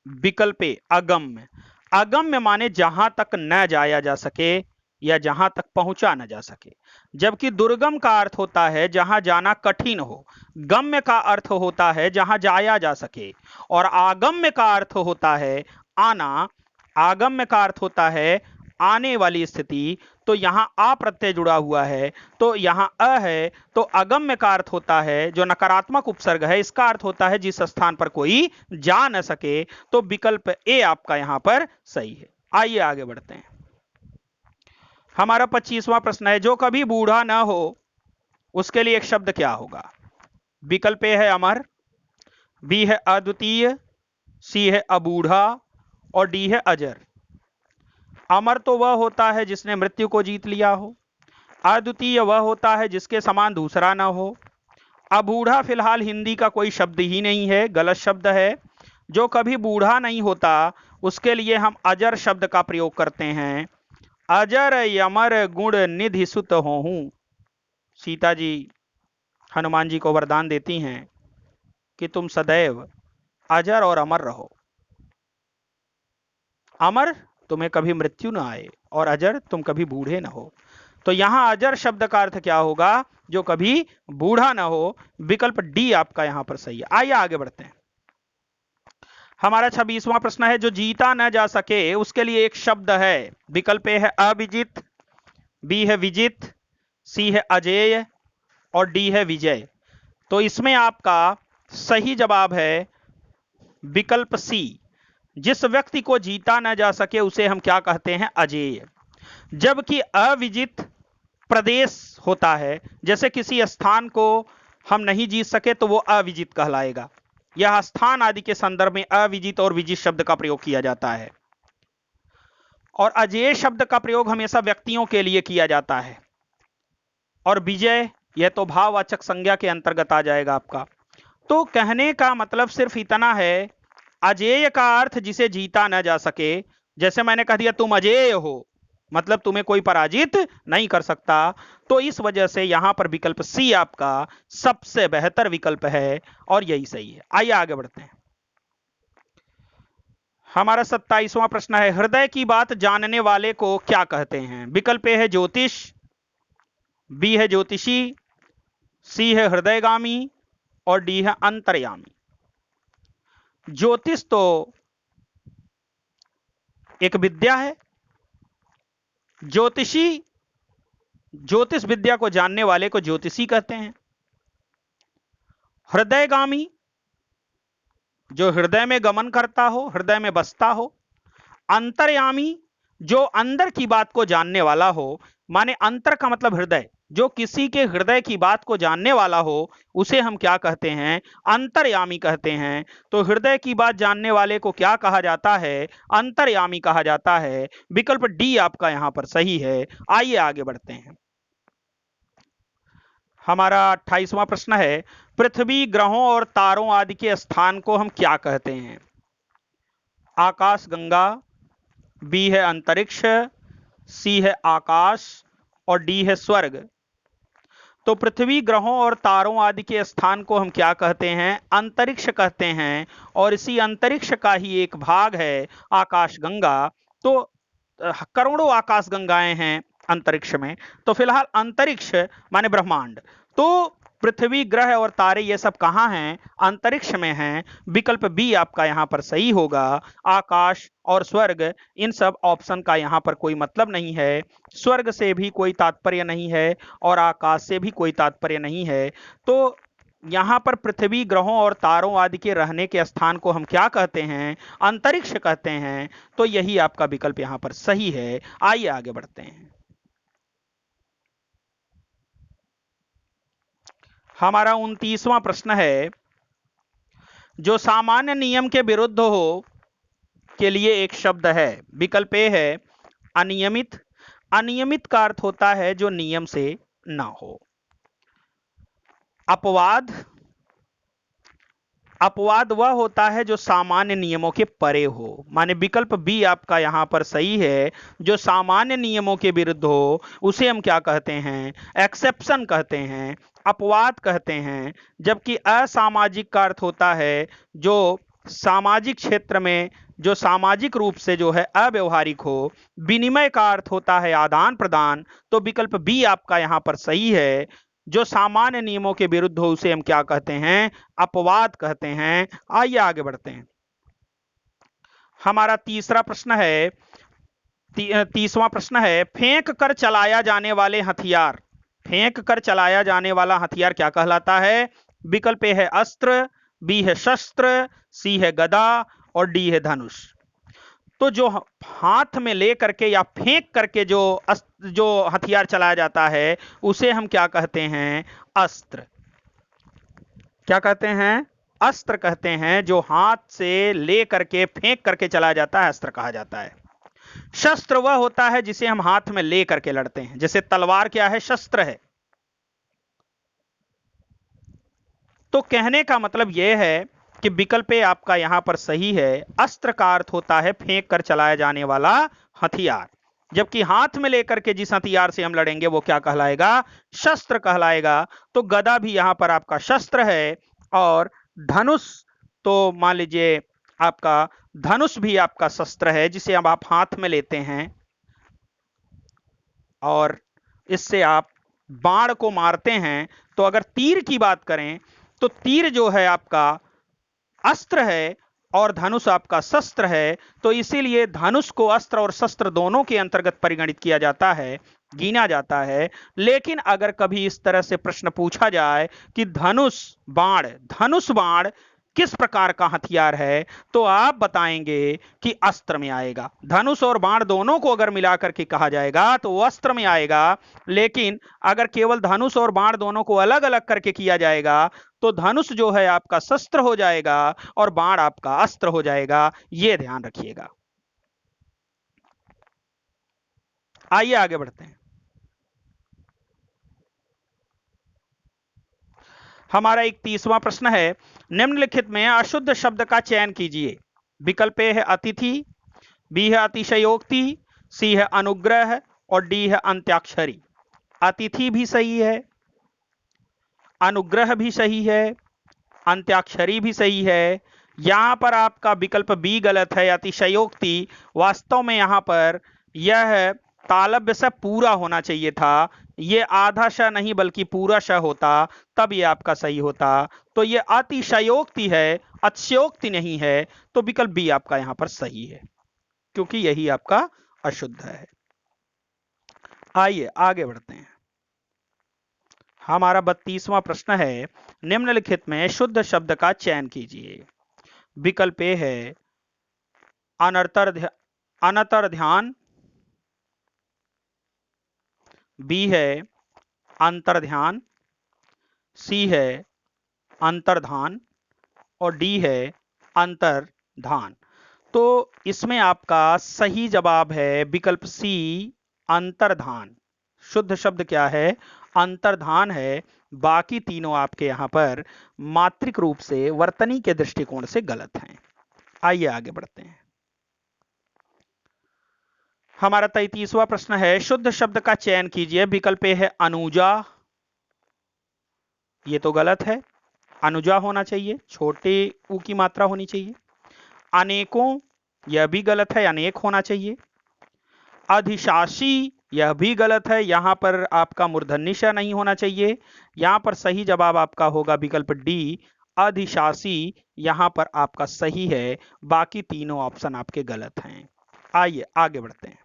विकल्प ए, अगम्य। अगम्य माने जहां तक न जाया जा सके या जहां तक पहुंचा न जा सके, जबकि दुर्गम का अर्थ होता है जहां जाना कठिन हो। गम्य का अर्थ होता है जहां जाया जा सके, और आगम्य का अर्थ होता है आना। आगम्य का अर्थ होता है आने वाली स्थिति। तो यहां आ प्रत्यय जुड़ा हुआ है, तो यहां अ है, तो अगम्य का अर्थ होता है जो नकारात्मक उपसर्ग है, इसका अर्थ होता है जिस स्थान पर कोई जा न सके। तो विकल्प ए आपका यहां पर सही है। आइए आगे बढ़ते हैं। हमारा 25वां प्रश्न है, जो कभी बूढ़ा न हो उसके लिए एक शब्द क्या होगा? विकल्प ए है अमर, बी है अद्वितीय, सी है अबूढ़ा और डी है अजर। अमर तो वह होता है जिसने मृत्यु को जीत लिया हो। अद्वितीय वह होता है जिसके समान दूसरा न हो। अबूढ़ा फिलहाल हिंदी का कोई शब्द ही नहीं है, गलत शब्द है। जो कभी बूढ़ा नहीं होता उसके लिए हम अजर शब्द का प्रयोग करते हैं। अजर यमर गुण निधि सुत होहूं। सीता जी हनुमान जी को वरदान देती हैं कि तुम सदैव अजर और अमर रहो। अमर, तुम्हें कभी मृत्यु न आए, और अजर, तुम कभी बूढ़े न हो। तो यहां अजर शब्द का अर्थ क्या होगा? जो कभी बूढ़ा ना हो। विकल्प डी आपका यहां पर सही है। आइए आगे बढ़ते हैं। हमारा 26वां प्रश्न है, जो जीता न जा सके उसके लिए एक शब्द है। विकल्प ए है अविजित, बी है विजित, सी है अजेय और डी है विजय। तो इसमें आपका सही जवाब है विकल्प सी। जिस व्यक्ति को जीता न जा सके उसे हम क्या कहते हैं? अजेय। जबकि अविजित प्रदेश होता है, जैसे किसी स्थान को हम नहीं जीत सके तो वो अविजित कहलाएगा। यह स्थान आदि के संदर्भ में अविजित और विजित शब्द का प्रयोग किया जाता है। और अजेय शब्द का प्रयोग हमेशा व्यक्तियों के लिए किया जाता है। और विजय, यह तो भाववाचक संज्ञा के अंतर्गत आ जाएगा आपका। तो कहने का मतलब सिर्फ इतना है, अजेय का अर्थ जिसे जीता न जा सके। जैसे मैंने कह दिया तुम अजेय हो, मतलब तुम्हें कोई पराजित नहीं कर सकता। तो इस वजह से यहां पर विकल्प सी आपका सबसे बेहतर विकल्प है और यही सही है। आइए आगे बढ़ते हैं। हमारा 27वां प्रश्न है, हृदय की बात जानने वाले को क्या कहते हैं? विकल्प ए है ज्योतिष, बी है ज्योतिषी, सी है हृदयगामी और डी है अंतर्यामी। ज्योतिष तो एक विद्या है। ज्योतिषी, ज्योतिष विद्या को जानने वाले को ज्योतिषी कहते हैं। हृदयगामी, जो हृदय में गमन करता हो, हृदय में बसता हो। अंतर्यामी, जो अंदर की बात को जानने वाला हो। माने अंतर का मतलब हृदय, जो किसी के हृदय की बात को जानने वाला हो उसे हम क्या कहते हैं? अंतर्यामी कहते हैं। तो हृदय की बात जानने वाले को क्या कहा जाता है? अंतर्यामी कहा जाता है। विकल्प डी आपका यहां पर सही है। आइए आगे बढ़ते हैं। हमारा 28वां प्रश्न है, पृथ्वी, ग्रहों और तारों आदि के स्थान को हम क्या कहते हैं? आकाश गंगा, बी है अंतरिक्ष, सी है आकाश और डी है स्वर्ग। तो पृथ्वी, ग्रहों और तारों आदि के स्थान को हम क्या कहते हैं? अंतरिक्ष कहते हैं। और इसी अंतरिक्ष का ही एक भाग है आकाश गंगा। तो करोड़ों आकाश गंगाएं हैं अंतरिक्ष में। तो फिलहाल अंतरिक्ष माने ब्रह्मांड। तो पृथ्वी, ग्रह और तारे ये सब कहां हैं? अंतरिक्ष में हैं। विकल्प बी आपका यहां पर सही होगा। आकाश और स्वर्ग, इन सब ऑप्शन का यहां पर कोई मतलब नहीं है। स्वर्ग से भी कोई तात्पर्य नहीं है और आकाश से भी कोई तात्पर्य नहीं है। तो यहां पर पृथ्वी, ग्रहों और तारों आदि के रहने के स्थान को हम क्या कहते हैं? अंतरिक्ष कहते हैं। तो यही आपका विकल्प यहां पर सही है। आइए आगे बढ़ते हैं। हमारा 29वां प्रश्न है, जो सामान्य नियम के विरुद्ध हो के लिए एक शब्द है। विकल्प ए है अनियमित। अनियमित का अर्थ होता है जो नियम से ना हो। अपवाद, अपवाद वह होता है जो सामान्य नियमों के परे हो, माने विकल्प बी आपका यहाँ पर सही है। जो सामान्य नियमों के विरुद्ध हो उसे हम क्या कहते हैं? एक्सेप्शन कहते हैं, अपवाद कहते हैं। जबकि असामाजिक का अर्थ होता है जो सामाजिक क्षेत्र में जो सामाजिक रूप से जो है अव्यवहारिक हो। विनिमय का अर्थ होता है आदान प्रदान। तो विकल्प बी आपका यहाँ पर सही है। जो सामान्य नियमों के विरुद्ध हो उसे हम क्या कहते हैं? अपवाद कहते हैं। आइए आगे बढ़ते हैं। हमारा तीसरा प्रश्न है, 30वां प्रश्न है, फेंक कर चलाया जाने वाले हथियार, फेंक कर चलाया जाने वाला हथियार क्या कहलाता है? विकल्प ए है अस्त्र, बी है शस्त्र, सी है गदा और डी है धनुष। तो जो हाथ में ले करके या फेंक करके जो हथियार चलाया जाता है उसे हम क्या कहते हैं? अस्त्र। क्या कहते हैं? अस्त्र कहते हैं। जो हाथ से ले करके फेंक करके चलाया जाता है अस्त्र कहा जाता है। शस्त्र वह होता है जिसे हम हाथ में ले करके लड़ते हैं, जैसे तलवार क्या है? शस्त्र है। तो कहने का मतलब यह है कि विकल्प ए आपका यहां पर सही है। अस्त्र का अर्थ होता है फेंक कर चलाया जाने वाला हथियार, जबकि हाथ में लेकर के जिस हथियार से हम लड़ेंगे वो क्या कहलाएगा? शस्त्र कहलाएगा। तो गदा भी यहां पर आपका शस्त्र है और धनुष, तो मान लीजिए आपका धनुष भी आपका शस्त्र है जिसे अब आप हाथ में लेते हैं और इससे आप बाण को मारते हैं। तो अगर तीर की बात करें तो तीर जो है आपका अस्त्र है और धनुष आपका शस्त्र है। तो इसीलिए धनुष को अस्त्र और शस्त्र दोनों के अंतर्गत परिगणित किया जाता है, गिना जाता है। लेकिन अगर कभी इस तरह से प्रश्न पूछा जाए कि धनुष बाण किस प्रकार का हथियार है, तो आप बताएंगे कि अस्त्र में आएगा। धनुष और बाण दोनों को अगर मिलाकर के कहा जाएगा तो वो अस्त्र में आएगा। लेकिन अगर केवल धनुष और बाण दोनों को अलग अलग करके किया जाएगा तो धनुष जो है आपका शस्त्र हो जाएगा और बाण आपका अस्त्र हो जाएगा। यह ध्यान रखिएगा। आइए आगे बढ़ते हैं। हमारा 31वां प्रश्न है, निम्नलिखित में अशुद्ध शब्द का चयन कीजिए। विकल्प ए है अतिथि, बी है अतिशयोक्ति, सी है अनुग्रह और डी है अंत्याक्षरी। अतिथि भी सही है, अनुग्रह भी सही है, अंत्याक्षरी भी सही है। यहां पर आपका विकल्प बी गलत है, अतिशयोक्ति। वास्तव में यहां पर यह तालव्य से पूरा होना चाहिए था, ये आधा श नहीं बल्कि पूरा श होता, तब ये आपका सही होता। तो ये अतिशयोक्ति है, अतिशयोक्ति नहीं है। तो विकल्प बी आपका यहां पर सही है क्योंकि यही आपका अशुद्ध है। आइए आगे बढ़ते हैं। हमारा 32वां प्रश्न है, निम्नलिखित में शुद्ध शब्द का चयन कीजिए। विकल्प ए है अनतर ध्यान, बी है अंतर्ध्यान, सी है अंतर्धान और डी है अंतर्धान। तो इसमें आपका सही जवाब है विकल्प सी, अंतर्धान। शुद्ध शब्द क्या है? अंतर्धान है। बाकी तीनों आपके यहां पर मात्रिक रूप से वर्तनी के दृष्टिकोण से गलत हैं। आइए आगे बढ़ते हैं। हमारा 33वां प्रश्न है, शुद्ध शब्द का चयन कीजिए। विकल्प ए है अनुजा, ये तो गलत है, अनुजा होना चाहिए, छोटे ऊ की मात्रा होनी चाहिए। अनेकों, यह भी गलत है, अनेक होना चाहिए। अधिशासी, यह भी गलत है, यहां पर आपका मूर्धन्य श नहीं होना चाहिए। यहां पर सही जवाब आपका होगा विकल्प डी, अधिशासी यहां पर आपका सही है। बाकी तीनों ऑप्शन आपके गलत हैं। आइए आगे बढ़ते हैं।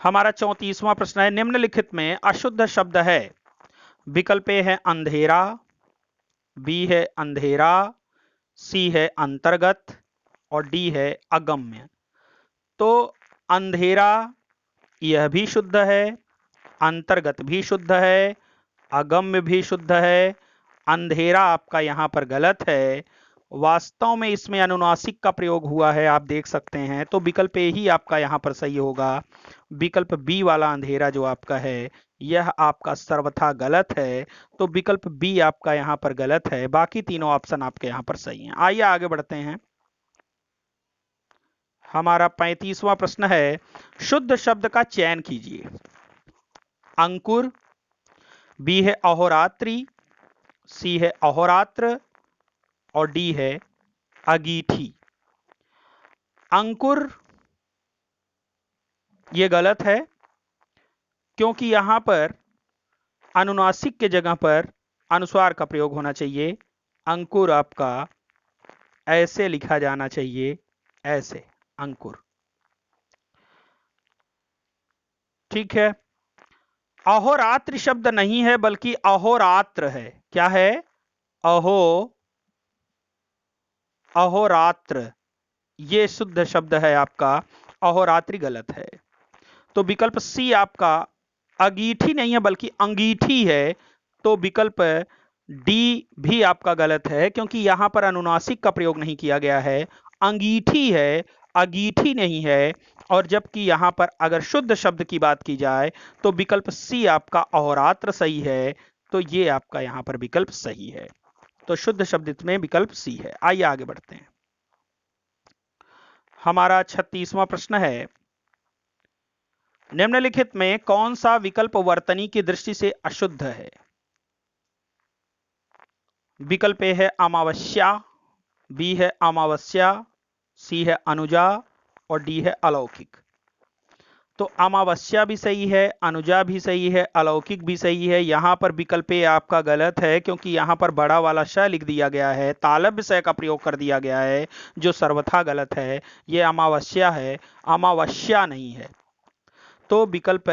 हमारा 34वां प्रश्न है, निम्नलिखित में अशुद्ध शब्द है। विकल्प ए है अंधेरा, बी है अंधेरा, सी है अंतर्गत और डी है अगम्य। तो अंधेरा यह भी शुद्ध है, अंतर्गत भी शुद्ध है, अगम्य भी शुद्ध है। अंधेरा आपका यहां पर गलत है। वास्तव में इसमें अनुनासिक का प्रयोग हुआ है, आप देख सकते हैं। तो विकल्प ए ही आपका यहां पर सही होगा। विकल्प बी वाला अंधेरा जो आपका है यह आपका सर्वथा गलत है। तो विकल्प बी आपका यहां पर गलत है, बाकी तीनों ऑप्शन आपके यहां पर सही हैं। आइए आगे बढ़ते हैं। हमारा 35वां प्रश्न है, शुद्ध शब्द का चयन कीजिए। अंकुर, बी है अहोरात्रि, सी है अहोरात्र और डी है अगीठी। अंकुर ये गलत है, क्योंकि यहां पर अनुनासिक के जगह पर अनुस्वार का प्रयोग होना चाहिए। अंकुर आपका ऐसे लिखा जाना चाहिए, ऐसे अंकुर। ठीक है। अहोरात्र शब्द नहीं है बल्कि अहोरात्र है। क्या है? अहोरात्र, ये शुद्ध शब्द है आपका। अहोरात्रि गलत है। तो विकल्प सी आपका अगीठी नहीं है बल्कि अंगीठी है। तो विकल्प डी भी आपका गलत है, क्योंकि यहां पर अनुनासिक का प्रयोग नहीं किया गया है। अंगीठी है, अगीठी नहीं है। और जबकि यहां पर अगर शुद्ध शब्द की बात की जाए तो विकल्प सी आपका अहोरात्र सही है। तो ये आपका यहां पर विकल्प सही है। तो शुद्ध शब्द में विकल्प सी है। आइए आगे बढ़ते हैं। हमारा 36वां प्रश्न है, निम्नलिखित में कौन सा विकल्प वर्तनी की दृष्टि से अशुद्ध है? विकल्प ए है अमावस्या, बी है अमावस्या, सी है अनुजा और डी है अलौकिक। तो अमावस्या भी सही है, अनुजा भी सही है, अलौकिक भी सही है। यहां पर विकल्प ए आपका गलत है, क्योंकि यहां पर बड़ा वाला श लिख दिया गया है, तालव्य श का प्रयोग कर दिया गया है, जो सर्वथा गलत है। यह अमावस्या है, अमावस्या नहीं है। तो विकल्प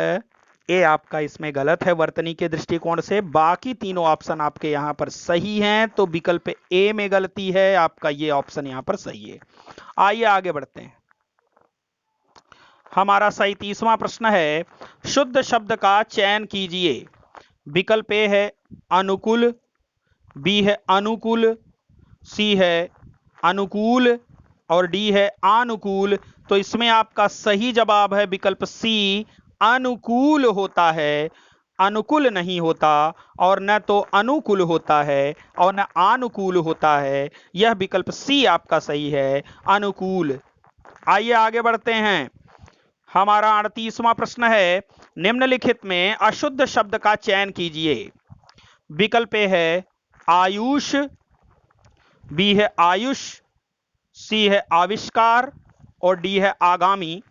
ए आपका इसमें गलत है वर्तनी के दृष्टिकोण से। बाकी तीनों ऑप्शन आपके यहां पर सही हैं। तो विकल्प ए में गलती है आपका, ये ऑप्शन यहां पर सही है। आइए आगे बढ़ते हैं। हमारा 37वां प्रश्न है, शुद्ध शब्द का चयन कीजिए। विकल्प ए है अनुकूल, बी है अनुकूल, सी है अनुकूल और डी है अनुकूल। तो इसमें आपका सही जवाब है विकल्प सी, अनुकूल होता है, अनुकूल नहीं होता। और न तो अनुकूल होता है और न अनुकूल होता है। यह विकल्प सी आपका सही है, अनुकूल। आइए आगे बढ़ते हैं। हमारा 38वां प्रश्न है, निम्नलिखित में अशुद्ध शब्द का चयन कीजिए। विकल्प ए है आयुष, बी है आयुष, सी है आविष्कार और डी है आगामी।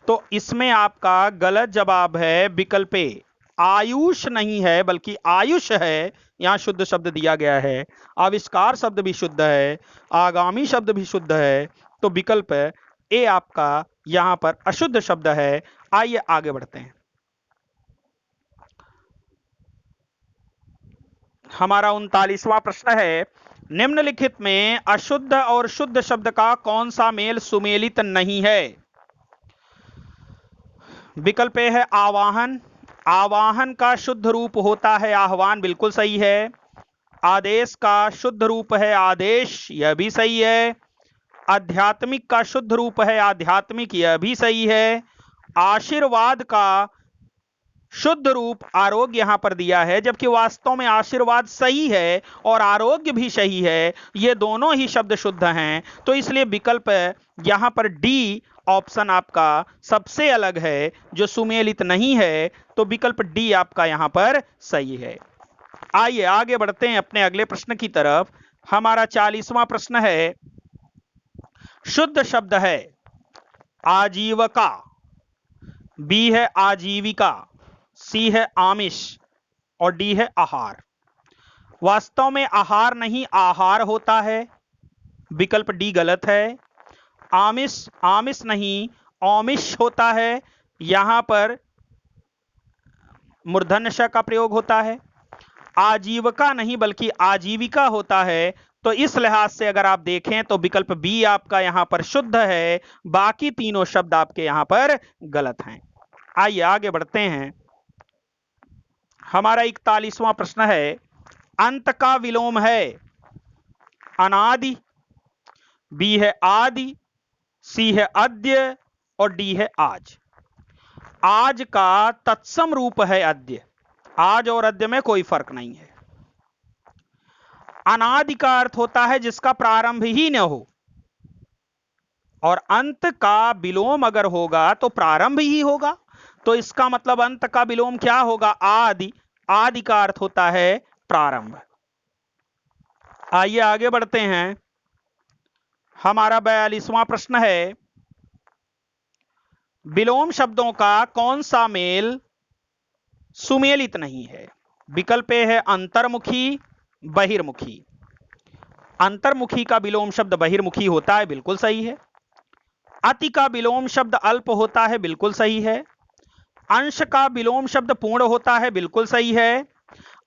तो इसमें आपका गलत जवाब है विकल्प ए, आयुष नहीं है बल्कि आयुष है। यहां शुद्ध शब्द दिया गया है। आविष्कार शब्द भी शुद्ध है, आगामी शब्द भी शुद्ध है। तो विकल्प ए आपका यहां पर अशुद्ध शब्द है। आइए आगे बढ़ते हैं। हमारा 39वां प्रश्न है, निम्नलिखित में अशुद्ध और शुद्ध शब्द का कौन सा मेल सुमेलित नहीं है? विकल्प ए है आवाहन, आवाहन का शुद्ध रूप होता है आह्वान, बिल्कुल सही है। आदेश का शुद्ध रूप है आदेश, यह भी सही है। आध्यात्मिक का शुद्ध रूप है आध्यात्मिक, यह भी सही है। आशीर्वाद का शुद्ध रूप आरोग्य यहां पर दिया है, जबकि वास्तव में आशीर्वाद सही है और आरोग्य भी सही है। ये दोनों ही शब्द शुद्ध हैं। तो इसलिए विकल्प यहां पर डी ऑप्शन आपका सबसे अलग है, जो सुमेलित नहीं है। तो विकल्प डी आपका यहां पर सही है। आइए आगे बढ़ते हैं अपने अगले प्रश्न की तरफ। हमारा 40वां प्रश्न है, शुद्ध शब्द है आजीविका, बी है आजीविका, सी है आमिष और डी है आहार। वास्तव में आहार नहीं आहार होता है, विकल्प डी गलत है। आमिष, आमिष नहीं औमिष होता है। यहां पर मूर्धन्य श का प्रयोग होता है। आजीविका नहीं बल्कि आजीविका होता है। तो इस लिहाज से अगर आप देखें तो विकल्प बी आपका यहां पर शुद्ध है, बाकी तीनों शब्द आपके यहां पर गलत हैं। आइए आगे बढ़ते हैं। हमारा 41वां प्रश्न है, अंत का विलोम है अनादि, बी है आदि, सी है अद्य और डी है आज। आज का तत्सम रूप है अद्य, आज और अद्य में कोई फर्क नहीं है। अनादि का अर्थ होता है जिसका प्रारंभ ही न हो, और अंत का विलोम अगर होगा तो प्रारंभ ही होगा। तो इसका मतलब अंत का विलोम क्या होगा? आदि। आदि का अर्थ होता है प्रारंभ। आइए आगे बढ़ते हैं। हमारा 42वां प्रश्न है, विलोम शब्दों का कौन सा मेल सुमेलित नहीं है? विकल्प ए है अंतर्मुखी, बहिर्मुखी। अंतर्मुखी का विलोम शब्द बहिर्मुखी होता है, बिल्कुल सही है। अति का विलोम शब्द अल्प होता है, बिल्कुल सही है। अंश का विलोम शब्द पूर्ण होता है, बिल्कुल सही है।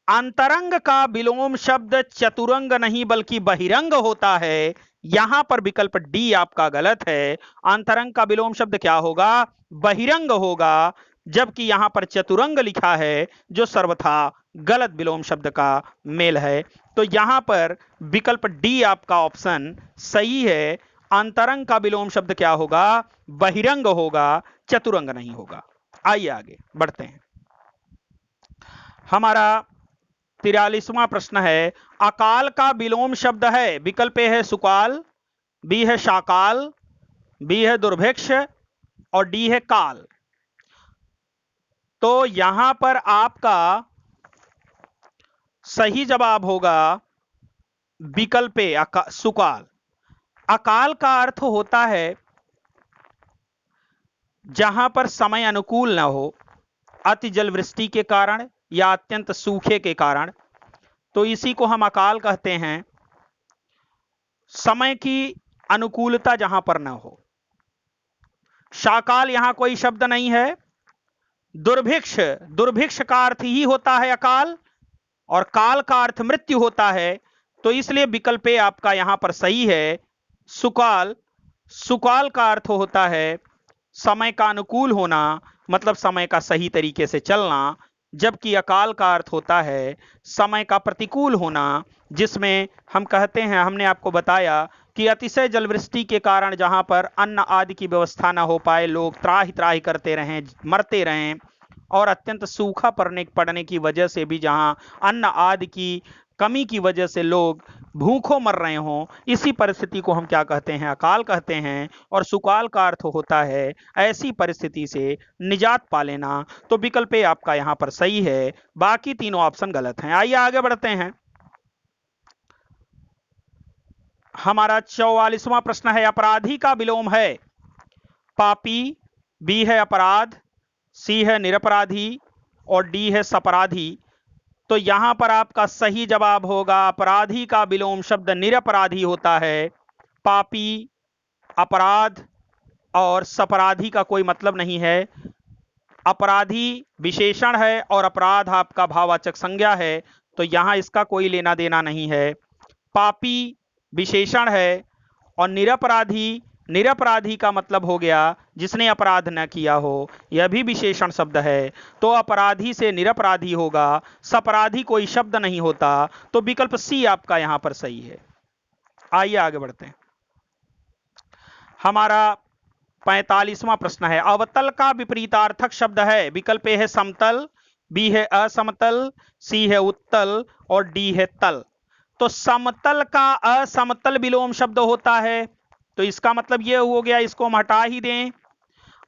अंतरंग का विलोम शब्द चतुरंग नहीं बल्कि बहिरंग होता है। यहां पर विकल्प डी आपका गलत है। अंतरंग का विलोम शब्द क्या होगा? बहिरंग होगा, जबकि यहां पर चतुरंग लिखा है, जो सर्वथा गलत विलोम शब्द का मेल है। तो यहां पर विकल्प डी आपका ऑप्शन सही है। अंतरंग का विलोम शब्द क्या होगा? बहिरंग होगा, चतुरंग नहीं होगा। आइए आगे बढ़ते हैं। हमारा 43वां प्रश्न है, अकाल का विलोम शब्द है। विकल्प ए है सुकाल, बी है शाकाल, बी है दुर्भिक्ष और डी है काल। तो यहां पर आपका सही जवाब होगा विकल्प ए सुकाल। अकाल का अर्थ होता है जहां पर समय अनुकूल न हो, अति जलवृष्टि के कारण या अत्यंत सूखे के कारण, तो इसी को हम अकाल कहते हैं। समय की अनुकूलता जहां पर न हो। शाकाल यहां कोई शब्द नहीं है। दुर्भिक्ष, दुर्भिक्ष का अर्थ ही होता है अकाल, और काल का अर्थ मृत्यु होता है। तो इसलिए विकल्प ए आपका यहां पर सही है, सुकाल। सुकाल का अर्थ होता है समय का अनुकूल होना, मतलब समय का सही तरीके से चलना, जबकि अकाल का अर्थ होता है समय का प्रतिकूल होना, जिसमें हम कहते हैं, हमने आपको बताया कि अतिशय जलवृष्टि के कारण जहां पर अन्न आदि की व्यवस्था ना हो पाए, लोग त्राहि त्राहि करते रहें, मरते रहें, और अत्यंत सूखा पड़ने की वजह से भी जहां अन्न आदि की कमी की वजह से लोग भूखों मर रहे हों, इसी परिस्थिति को हम क्या कहते हैं? अकाल कहते हैं। और सुकाल का अर्थ होता है ऐसी परिस्थिति से निजात पा लेना। तो विकल्प ए आपका यहां पर सही है, बाकी तीनों ऑप्शन गलत हैं। आइए आगे बढ़ते हैं। हमारा 44वां प्रश्न है, अपराधी का विलोम है। पापी, बी है अपराध, सी है निरपराधी और डी है सपराधी। तो यहां पर आपका सही जवाब होगा, अपराधी का विलोम शब्द निरपराधी होता है। पापी, अपराध और सपराधी का कोई मतलब नहीं है। अपराधी विशेषण है और अपराध आपका भाववाचक संज्ञा है, तो यहां इसका कोई लेना देना नहीं है। पापी विशेषण है और निरपराधी, निरपराधी का मतलब हो गया जिसने अपराध न किया हो, यह भी विशेषण शब्द है। तो अपराधी से निरपराधी होगा, सपराधी कोई शब्द नहीं होता। तो विकल्प सी आपका यहां पर सही है। आइए आगे बढ़ते हैं। हमारा 45वां प्रश्न है, अवतल का विपरीतार्थक शब्द है। विकल्प ए है समतल, बी है असमतल, सी है उत्तल और डी है तल। तो समतल का असमतल विलोम शब्द होता है, तो इसका मतलब यह हो गया, इसको हम हटा ही दें।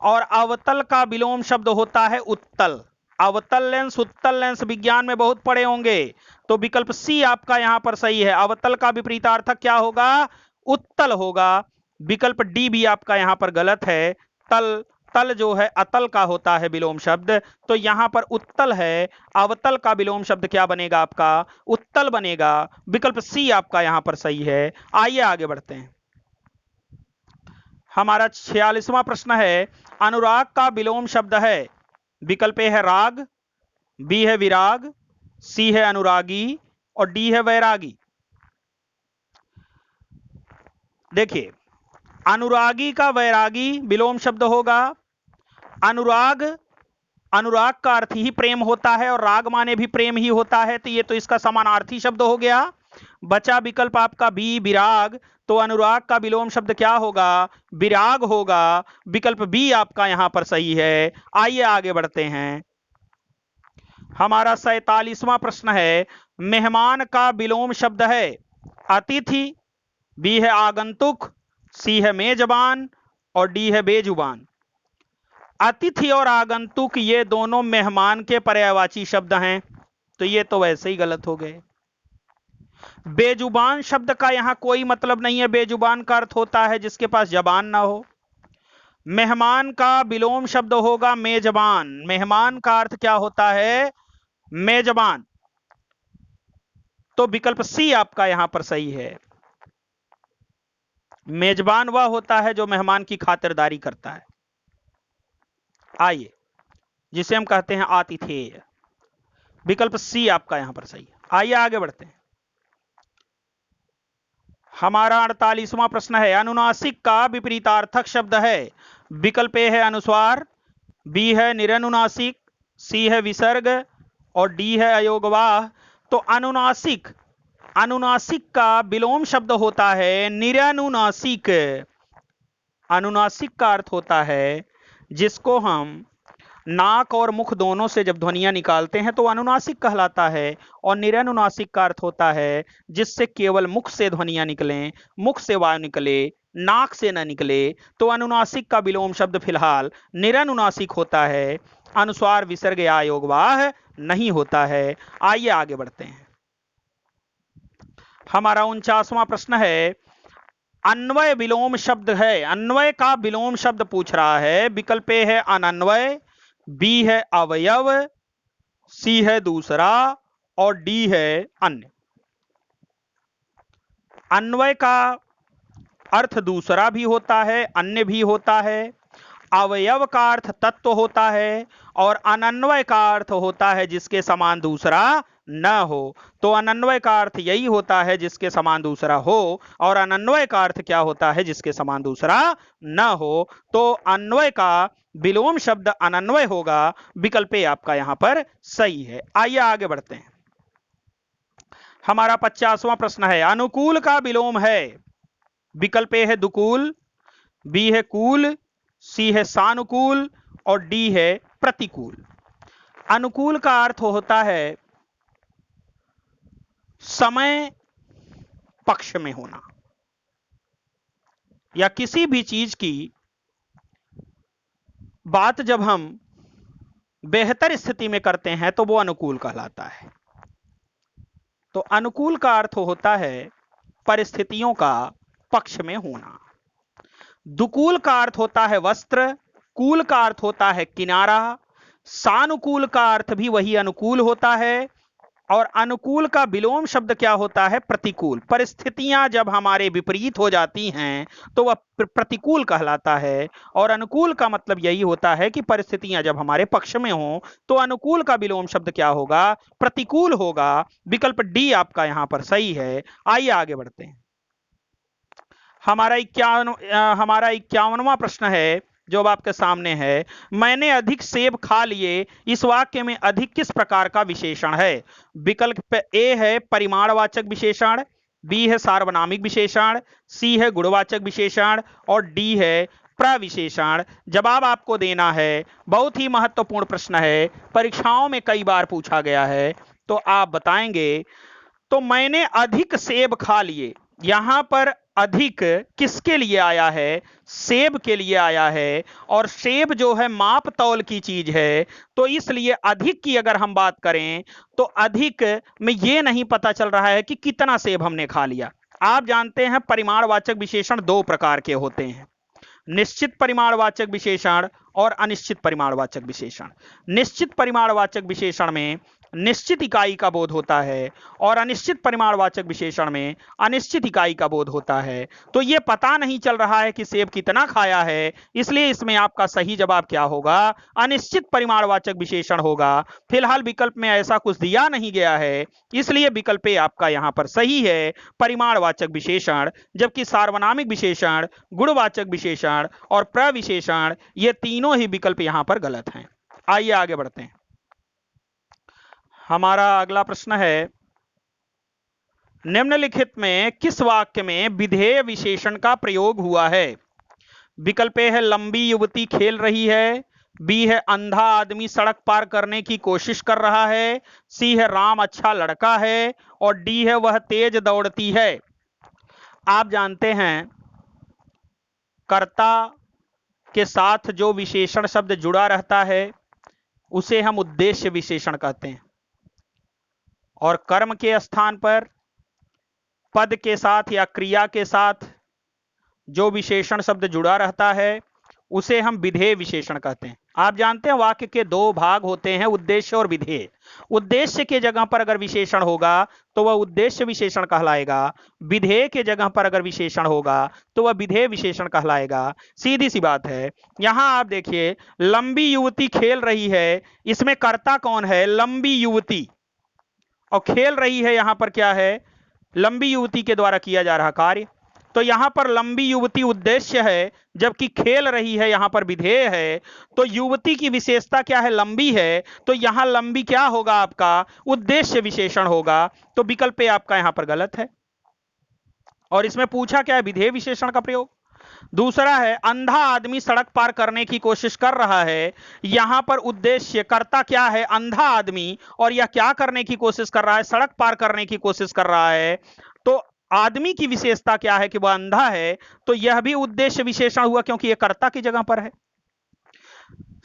और अवतल का विलोम शब्द होता है उत्तल। अवतल लेंस, उत्तल लेंस विज्ञान में बहुत पढ़े होंगे। तो विकल्प सी आपका यहां पर सही है। अवतल का विपरीतार्थक क्या होगा? उत्तल होगा। विकल्प डी भी आपका यहां पर गलत है। तल, तल जो है अतल का होता है विलोम शब्द, तो यहां पर उत्तल है। अवतल का विलोम शब्द क्या बनेगा आपका? उत्तल बनेगा। विकल्प सी आपका यहां पर सही है। आइए आगे बढ़ते हैं। हमारा 46वां प्रश्न है, अनुराग का विलोम शब्द है। विकल्प ए है राग, बी है विराग, सी है अनुरागी और डी है वैरागी। देखिए, अनुरागी का वैरागी विलोम शब्द होगा। अनुराग, अनुराग का अर्थ ही प्रेम होता है और राग माने भी प्रेम ही होता है, तो ये तो इसका समानार्थी शब्द हो गया। बचा विकल्प आपका बी विराग, तो अनुराग का विलोम शब्द क्या होगा? विराग होगा। विकल्प बी आपका यहां पर सही है। आइए आगे बढ़ते हैं। हमारा 47वां प्रश्न है, मेहमान का विलोम शब्द है अतिथि, बी है आगंतुक, सी है मेजबान और डी है बेजुबान। अतिथि और आगंतुक ये दोनों मेहमान के पर्यायवाची शब्द हैं, तो ये तो वैसे ही गलत हो गए। बेजुबान शब्द का यहां कोई मतलब नहीं है। बेजुबान का अर्थ होता है जिसके पास जबान ना हो। मेहमान का विलोम शब्द होगा मेजबान। मेहमान का अर्थ क्या होता है? मेजबान। तो विकल्प सी आपका यहां पर सही है। मेजबान वह होता है जो मेहमान की खातिरदारी करता है, आइए, जिसे हम कहते हैं आतिथेय। विकल्प सी आपका यहां पर सही है। आइए आगे बढ़ते हैं। हमारा 48वां प्रश्न है, अनुनासिक का विपरीतार्थक शब्द है। विकल्प ए है अनुस्वार, बी है निरनुनासिक, सी है विसर्ग और डी है अयोगवाह। तो अनुनासिक, अनुनासिक का विलोम शब्द होता है निरनुनासिक। अनुनासिक का अर्थ होता है जिसको हम नाक और मुख दोनों से जब ध्वनियां निकालते हैं तो अनुनासिक कहलाता है। और निरनुनासिक का अर्थ होता है जिससे केवल मुख से ध्वनियां निकलें, मुख से वायु निकले, नाक से न निकले। तो अनुनासिक का विलोम शब्द फिलहाल निरनुनासिक होता है, अनुस्वार विसर्ग या योगवाह नहीं होता है। आइए आगे बढ़ते हैं। हमारा 49वां प्रश्न है, अन्वय विलोम शब्द है। अन्वय का विलोम शब्द पूछ रहा है। विकल्प ए है अनन्वय, बी है अवयव, सी है दूसरा और डी है अन्य। अन्वय का अर्थ दूसरा भी होता है, अन्य भी होता है। अवयव का अर्थ तत्व होता है और अनन्वय का अर्थ होता है जिसके समान दूसरा न हो। तो अनन्वय का अर्थ यही होता है जिसके समान दूसरा हो, और अनन्वय का अर्थ क्या होता है? जिसके समान दूसरा न हो। तो अन्वय का विलोम शब्द अनन्वय होगा। विकल्प ए आपका यहां पर सही है। आइए आगे बढ़ते हैं। हमारा 50वां प्रश्न है, अनुकूल का विलोम है। विकल्प ए है दुकूल, बी है कूल, सी है सानुकूल और डी है प्रतिकूल। अनुकूल का अर्थ होता है समय पक्ष में होना, या किसी भी चीज की बात जब हम बेहतर स्थिति में करते हैं तो वो अनुकूल कहलाता है। तो अनुकूल का अर्थ होता है परिस्थितियों का पक्ष में होना। दुकूल का अर्थ होता है वस्त्र, कूल का अर्थ होता है किनारा, सानुकूल का अर्थ भी वही अनुकूल होता है, और अनुकूल का विलोम शब्द क्या होता है? प्रतिकूल। परिस्थितियां जब हमारे विपरीत हो जाती हैं तो वह प्रतिकूल कहलाता है। और अनुकूल का मतलब यही होता है कि परिस्थितियां जब हमारे पक्ष में हो तो अनुकूल का विलोम शब्द क्या होगा? प्रतिकूल होगा। विकल्प डी आपका यहां पर सही है। आइए आगे बढ़ते हैं। हमारा 51वां प्रश्न है जो अब आपके सामने है, मैंने अधिक सेब खा लिए, इस वाक्य में अधिक किस प्रकार का विशेषण है? विकल्प ए है परिमाणवाचक विशेषण, बी है सार्वनामिक विशेषण, सी है गुणवाचक विशेषण और डी है प्रविशेषण। जवाब आपको देना है। बहुत ही महत्वपूर्ण प्रश्न है, परीक्षाओं में कई बार पूछा गया है, तो आप बताएंगे। तो मैंने अधिक सेब खा लिए, यहां पर अधिक किसके लिए आया है? सेब के लिए आया है। और सेब जो है माप तौल की चीज है, तो इसलिए अधिक की अगर हम बात करें तो अधिक में यह नहीं पता चल रहा है कि कितना सेब हमने खा लिया। आप जानते हैं परिमाणवाचक विशेषण दो प्रकार के होते हैं, निश्चित परिमाणवाचक विशेषण और अनिश्चित परिमाणवाचक विशेषण। निश्चित परिमाणवाचक विशेषण में निश्चित इकाई का बोध होता है और अनिश्चित परिमाणवाचक विशेषण में अनिश्चित इकाई का बोध होता है। तो यह पता नहीं चल रहा है कि सेब कितना खाया है, इसलिए इसमें आपका सही जवाब क्या होगा? अनिश्चित परिमाणवाचक विशेषण होगा। फिलहाल विकल्प में ऐसा कुछ दिया नहीं गया है, इसलिए विकल्प ए आपका यहां पर सही है, परिमाणवाचक विशेषण। जबकि सार्वनामिक विशेषण, गुणवाचक विशेषण और प्रविशेषण ये तीनों ही विकल्प यहां पर गलत हैं। आइए आगे बढ़ते हैं। हमारा अगला प्रश्न है, निम्नलिखित में किस वाक्य में विधेय विशेषण का प्रयोग हुआ है? विकल्प ए है लंबी युवती खेल रही है, बी है अंधा आदमी सड़क पार करने की कोशिश कर रहा है, सी है राम अच्छा लड़का है, और डी है वह तेज दौड़ती है। आप जानते हैं कर्ता के साथ जो विशेषण शब्द जुड़ा रहता है उसे हम उद्देश्य विशेषण कहते हैं, और कर्म के स्थान पर पद के साथ या क्रिया के साथ जो विशेषण शब्द जुड़ा रहता है उसे हम विधेय विशेषण कहते हैं। आप जानते हैं वाक्य के दो भाग होते हैं, उद्देश्य और विधेय। उद्देश्य के जगह पर अगर विशेषण होगा तो वह उद्देश्य विशेषण कहलाएगा, विधेय के जगह पर अगर विशेषण होगा तो वह विधेय विशेषण कहलाएगा। सीधी सी बात है। यहां आप देखिए, लंबी युवती खेल रही है, इसमें कर्ता कौन है? लंबी युवती। और खेल रही है यहां पर क्या है? लंबी युवती के द्वारा किया जा रहा कार्य। तो यहां पर लंबी युवती उद्देश्य है, जबकि खेल रही है यहां पर विधेय है। तो युवती की विशेषता क्या है? लंबी है, तो यहां लंबी क्या होगा? आपका उद्देश्य विशेषण होगा। तो विकल्प ए आपका यहां पर गलत है। और इसमें पूछा क्या है? विधेय विशेषण का प्रयोग। दूसरा है अंधा आदमी सड़क पार करने की कोशिश कर रहा है, यहां पर उद्देश्य कर्ता क्या है? अंधा आदमी। और यह क्या करने की कोशिश कर रहा है? सड़क पार करने की कोशिश कर रहा है। तो आदमी की विशेषता क्या है? कि वह अंधा है, तो यह भी उद्देश्य विशेषण हुआ क्योंकि यह कर्ता की जगह पर है।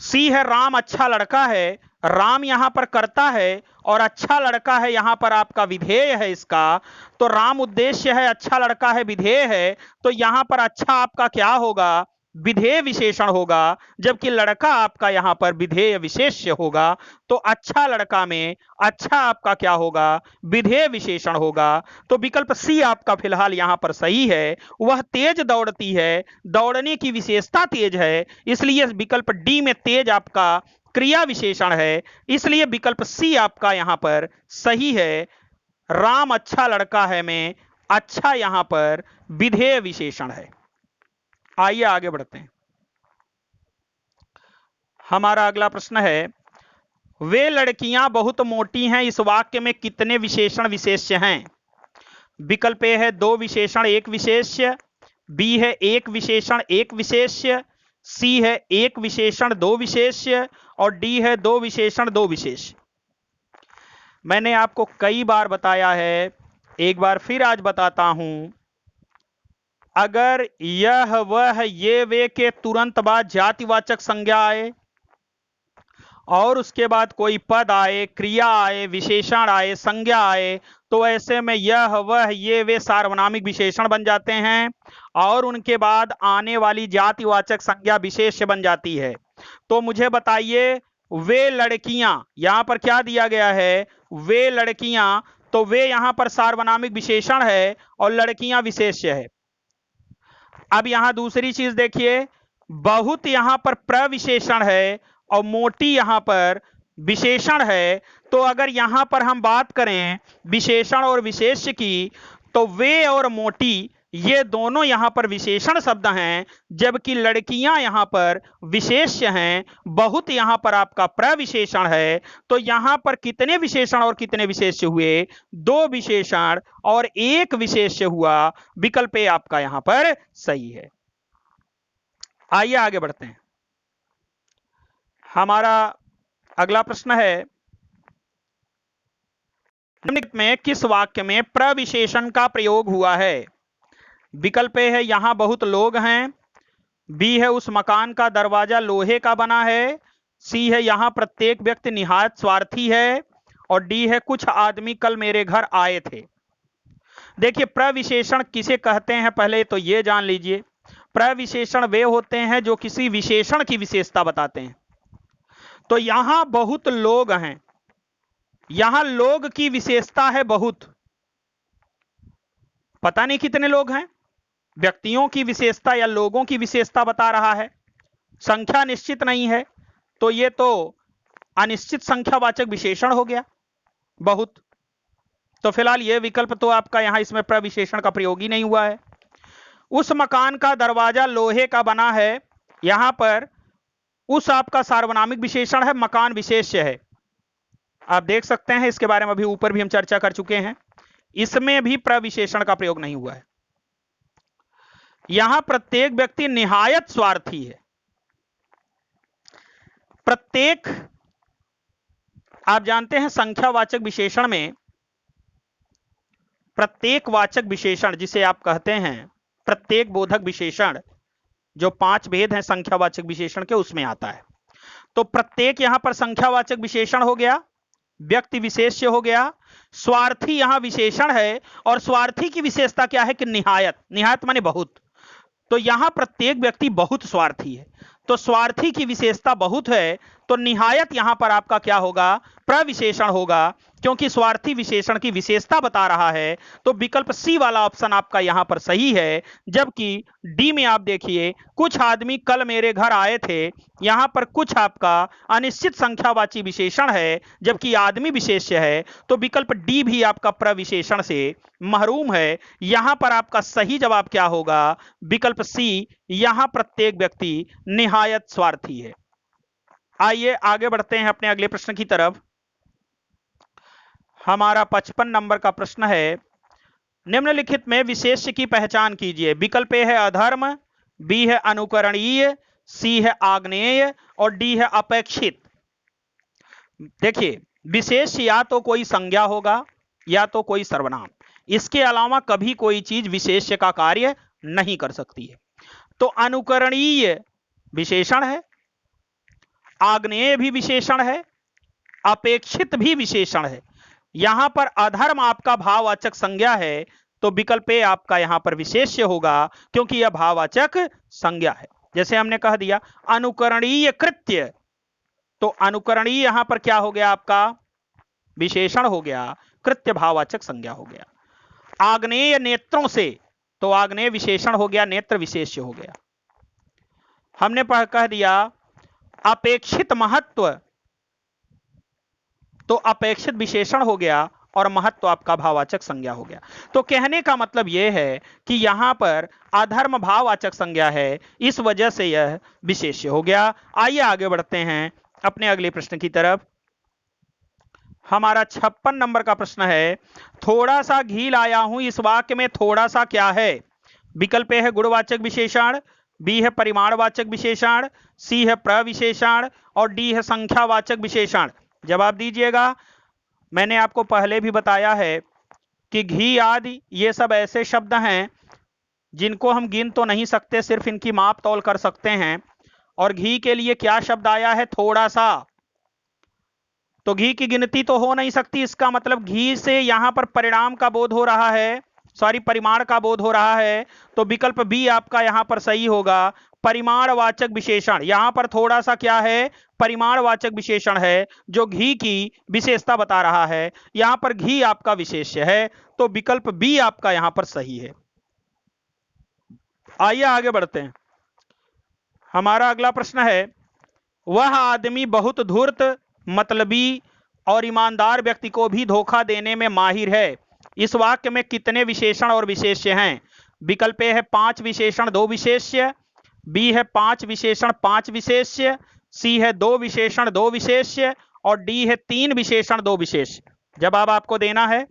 सी है राम अच्छा लड़का है, राम यहां पर कर्ता है और अच्छा लड़का है यहां पर आपका विधेय है इसका। तो राम उद्देश्य है, अच्छा लड़का है विधेय है, तो यहां पर अच्छा आपका क्या होगा? विधेय विशेषण होगा, जबकि लड़का आपका यहां पर विधेय विशेष्य होगा। तो अच्छा लड़का में अच्छा आपका क्या होगा? विधेय विशेषण होगा। तो विकल्प सी आपका फिलहाल यहां पर सही है। वह तेज दौड़ती है, दौड़ने की विशेषता तेज है, इसलिए विकल्प डी में तेज आपका क्रिया विशेषण है, इसलिए विकल्प सी आपका यहां पर सही है। राम अच्छा लड़का है में अच्छा यहां पर विधेय विशेषण है। आइए आगे बढ़ते हैं। हमारा अगला प्रश्न है, वे लड़कियां बहुत मोटी हैं, इस वाक्य में कितने विशेषण विशेष्य हैं? विकल्प ए है दो विशेषण एक विशेष्य, बी है एक विशेषण एक विशेष्य, सी है एक विशेषण दो विशेष्य, और डी है दो विशेषण दो विशेष्य। मैंने आपको कई बार बताया है, एक बार फिर आज बताता हूं, अगर यह वह ये वे के तुरंत बाद जातिवाचक संज्ञा आए और उसके बाद कोई पद आए, क्रिया आए, विशेषण आए, संज्ञा आए, तो ऐसे में यह वह ये वे सार्वनामिक विशेषण बन जाते हैं और उनके बाद आने वाली जातिवाचक संज्ञा विशेष्य बन जाती है। तो मुझे बताइए, वे लड़कियां, यहां पर क्या दिया गया है? वे लड़कियां, तो वे यहां पर सार्वनामिक विशेषण है और लड़कियां विशेष्य है। अब यहां दूसरी चीज देखिए, बहुत यहां पर प्रविशेषण है और मोटी यहां पर विशेषण है। तो अगर यहां पर हम बात करें विशेषण और विशेष्य की, तो वे और मोटी ये दोनों यहां पर विशेषण शब्द हैं, जबकि लड़कियां यहां पर विशेष्य हैं, बहुत यहां पर आपका प्रविशेषण है। तो यहां पर कितने विशेषण और कितने विशेष्य हुए? दो विशेषण और एक विशेष्य हुआ। विकल्प ए आपका यहां पर सही है। आइए आगे बढ़ते हैं। हमारा अगला प्रश्न है, निम्नलिखित में किस वाक्य में प्रविशेषण का प्रयोग हुआ है? विकल्प ए है यहां बहुत लोग हैं, बी है उस मकान का दरवाजा लोहे का बना है, सी है यहां प्रत्येक व्यक्ति निहायत स्वार्थी है, और डी है कुछ आदमी कल मेरे घर आए थे। देखिए, प्रविशेषण किसे कहते हैं पहले तो ये जान लीजिए। प्रविशेषण वे होते हैं जो किसी विशेषण की विशेषता बताते हैं। तो यहां बहुत लोग हैं, यहां लोग की विशेषता है बहुत, पता नहीं कितने लोग हैं, व्यक्तियों की विशेषता या लोगों की विशेषता बता रहा है, संख्या निश्चित नहीं है, तो ये तो अनिश्चित संख्यावाचक विशेषण हो गया बहुत। तो फिलहाल ये विकल्प तो आपका यहां इसमें प्रविशेषण का प्रयोग ही नहीं हुआ है। उस मकान का दरवाजा लोहे का बना है, यहां पर उस आपका सार्वनामिक विशेषण है, मकान विशेष्य है। आप देख सकते हैं इसके बारे में अभी ऊपर भी हम चर्चा कर चुके हैं, इसमें भी प्रविशेषण का प्रयोग नहीं हुआ है। यहां प्रत्येक व्यक्ति निहायत स्वार्थी है, प्रत्येक, आप जानते हैं संख्यावाचक विशेषण में प्रत्येक वाचक विशेषण जिसे आप कहते हैं प्रत्येक बोधक विशेषण, जो 5 भेद हैं संख्यावाचक विशेषण के, उसमें आता है। तो प्रत्येक यहां पर संख्यावाचक विशेषण हो गया, व्यक्ति विशेष्य हो गया, स्वार्थी यहां विशेषण है, और स्वार्थी की विशेषता क्या है कि निहायत, निहायत माने बहुत। तो यहां प्रत्येक व्यक्ति बहुत स्वार्थी है, तो स्वार्थी की विशेषता बहुत है, तो निहायत यहां पर आपका क्या होगा, प्रविशेषण होगा, क्योंकि स्वार्थी विशेषण की विशेषता बता रहा है। तो विकल्प सी वाला ऑप्शन आपका यहां पर सही है। जबकि डी में आप देखिए, कुछ आदमी कल मेरे घर आए थे, यहां पर कुछ आपका अनिश्चित संख्यावाची विशेषण है, जबकि आदमी विशेष्य है, तो विकल्प डी भी आपका प्रविशेषण से महरूम है। यहां पर आपका सही जवाब क्या होगा, विकल्प सी, यहां प्रत्येक व्यक्ति निहायत स्वार्थी है। आइए आगे बढ़ते हैं अपने अगले प्रश्न की तरफ। हमारा 55 नंबर का प्रश्न है, निम्नलिखित में विशेष्य की पहचान कीजिए। विकल्प ए है अधर्म, बी है अनुकरणीय, सी है आग्नेय और डी है अपेक्षित। देखिए, विशेष्य या तो कोई संज्ञा होगा या तो कोई सर्वनाम, इसके अलावा कभी कोई चीज विशेष्य का कार्य नहीं कर सकती है। तो अनुकरणीय विशेषण है, आग्नेय भी विशेषण है, अपेक्षित भी विशेषण है। यहां पर अधर्म आपका भाववाचक संज्ञा है, तो विकल्प ए आपका यहां पर विशेष्य होगा, क्योंकि यह भाववाचक संज्ञा है। जैसे हमने कह दिया अनुकरणीय कृत्य, तो अनुकरणीय यहां पर क्या हो गया, आपका विशेषण हो गया, कृत्य भाववाचक संज्ञा हो गया। आग्नेय नेत्रों से, तो आग्नेय विशेषण हो गया, नेत्र विशेष्य हो गया। हमने कह दिया अपेक्षित महत्व, तो अपेक्षित विशेषण हो गया और महत्व आपका भाववाचक संज्ञा हो गया। तो कहने का मतलब यह है कि यहां पर अधर्म भाववाचक संज्ञा है, इस वजह से यह विशेष्य हो गया। आइए आगे बढ़ते हैं अपने अगले प्रश्न की तरफ। हमारा 56 नंबर का प्रश्न है, थोड़ा सा घी लाया हूं, इस वाक्य में थोड़ा सा क्या है। विकल्प ए है गुणवाचक विशेषण, बी है परिमाणवाचक विशेषण, सी है प्रविशेषण और डी है संख्यावाचक विशेषण। जवाब दीजिएगा। मैंने आपको पहले भी बताया है कि घी आदि ये सब ऐसे शब्द हैं जिनको हम गिन तो नहीं सकते, सिर्फ इनकी माप तौल कर सकते हैं। और घी के लिए क्या शब्द आया है, थोड़ा सा, तो घी की गिनती तो हो नहीं सकती। इसका मतलब घी से यहां पर परिणाम का बोध हो रहा है, सॉरी परिमाण का बोध हो रहा है। तो विकल्प बी आपका यहां पर सही होगा, परिमाणवाचक विशेषण। यहां पर थोड़ा सा क्या है, परिमाणवाचक विशेषण है, जो घी की विशेषता बता रहा है। यहां पर घी आपका विशेष्य है, तो विकल्प बी आपका यहां पर सही है। आइए आगे बढ़ते हैं। हमारा अगला प्रश्न है, वह आदमी बहुत धूर्त, मतलबी और ईमानदार व्यक्ति को भी धोखा देने में माहिर है। इस वाक्य में कितने विशेषण और विशेष्य हैं। विकल्प ए है 5 विशेषण 2 विशेष्य, बी है 5 विशेषण 5 विशेष्य, सी है 2 विशेषण 2 विशेष्य और डी है 3 विशेषण 2 विशेष्य। जवाब आपको देना है,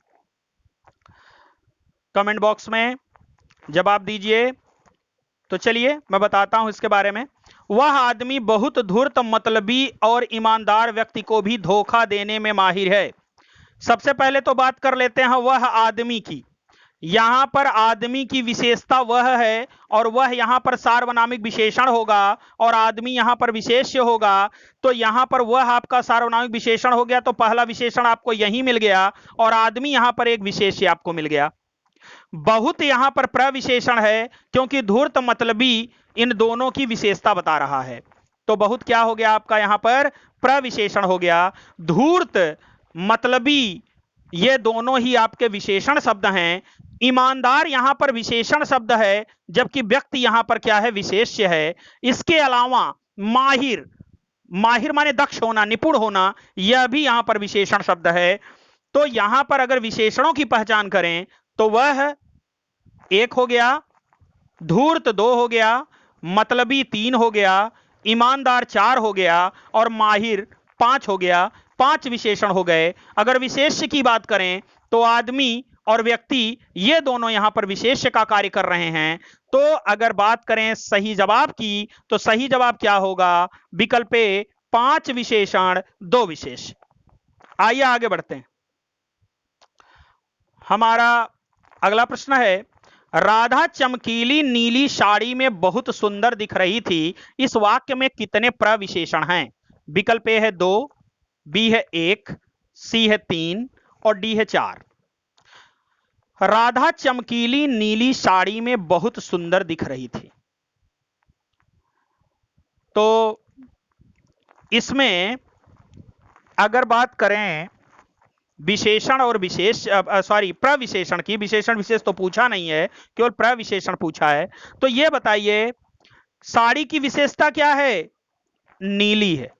कमेंट बॉक्स में जवाब दीजिए। तो चलिए मैं बताता हूं इसके बारे में। वह आदमी बहुत धूर्त, मतलबी और ईमानदार व्यक्ति को भी धोखा देने में माहिर है। सबसे पहले तो बात कर लेते हैं वह आदमी की। यहां पर आदमी की विशेषता वह है, और वह यहां पर सार्वनामिक विशेषण होगा और आदमी यहां पर विशेष्य होगा। तो यहां पर वह आपका सार्वनामिक विशेषण हो गया, तो पहला विशेषण आपको यही मिल गया और आदमी यहां पर एक विशेष्य आपको मिल गया। बहुत यहां पर प्रविशेषण है, क्योंकि धूर्त मतलबी इन दोनों की विशेषता बता रहा है। तो बहुत क्या हो गया आपका यहां पर प्रविशेषण हो गया। धूर्त मतलबी ये दोनों ही आपके विशेषण शब्द हैं। ईमानदार यहां पर विशेषण शब्द है, जबकि व्यक्ति यहां पर क्या है, विशेष्य है। इसके अलावा माहिर, माहिर माने दक्ष होना, निपुण होना, यह भी यहां पर विशेषण शब्द है। तो यहां पर अगर विशेषणों की पहचान करें तो वह 1 हो गया, धूर्त 2 हो गया, मतलबी 3 हो गया, ईमानदार 4 हो गया और माहिर 5 हो गया। 5 विशेषण हो गए। अगर विशेष्य की बात करें तो आदमी और व्यक्ति ये दोनों यहां पर विशेष्य का कार्य कर रहे हैं। तो अगर बात करें सही जवाब की, तो सही जवाब क्या होगा, विकल्प ए 5 विशेषण 2 विशेष। आइए आगे बढ़ते हैं। हमारा अगला प्रश्न है, राधा चमकीली नीली साड़ी में बहुत सुंदर दिख रही थी, इस वाक्य में कितने प्रविशेषण हैं? विकल्प ए है 2, बी है 1, सी है 3 और डी है 4। राधा चमकीली नीली साड़ी में बहुत सुंदर दिख रही थी, तो इसमें अगर बात करें विशेषण और प्रविशेषण की, विशेषण विशेष तो पूछा नहीं है, केवल प्रविशेषण पूछा है, तो यह बताइए साड़ी की विशेषता क्या है? नीली है।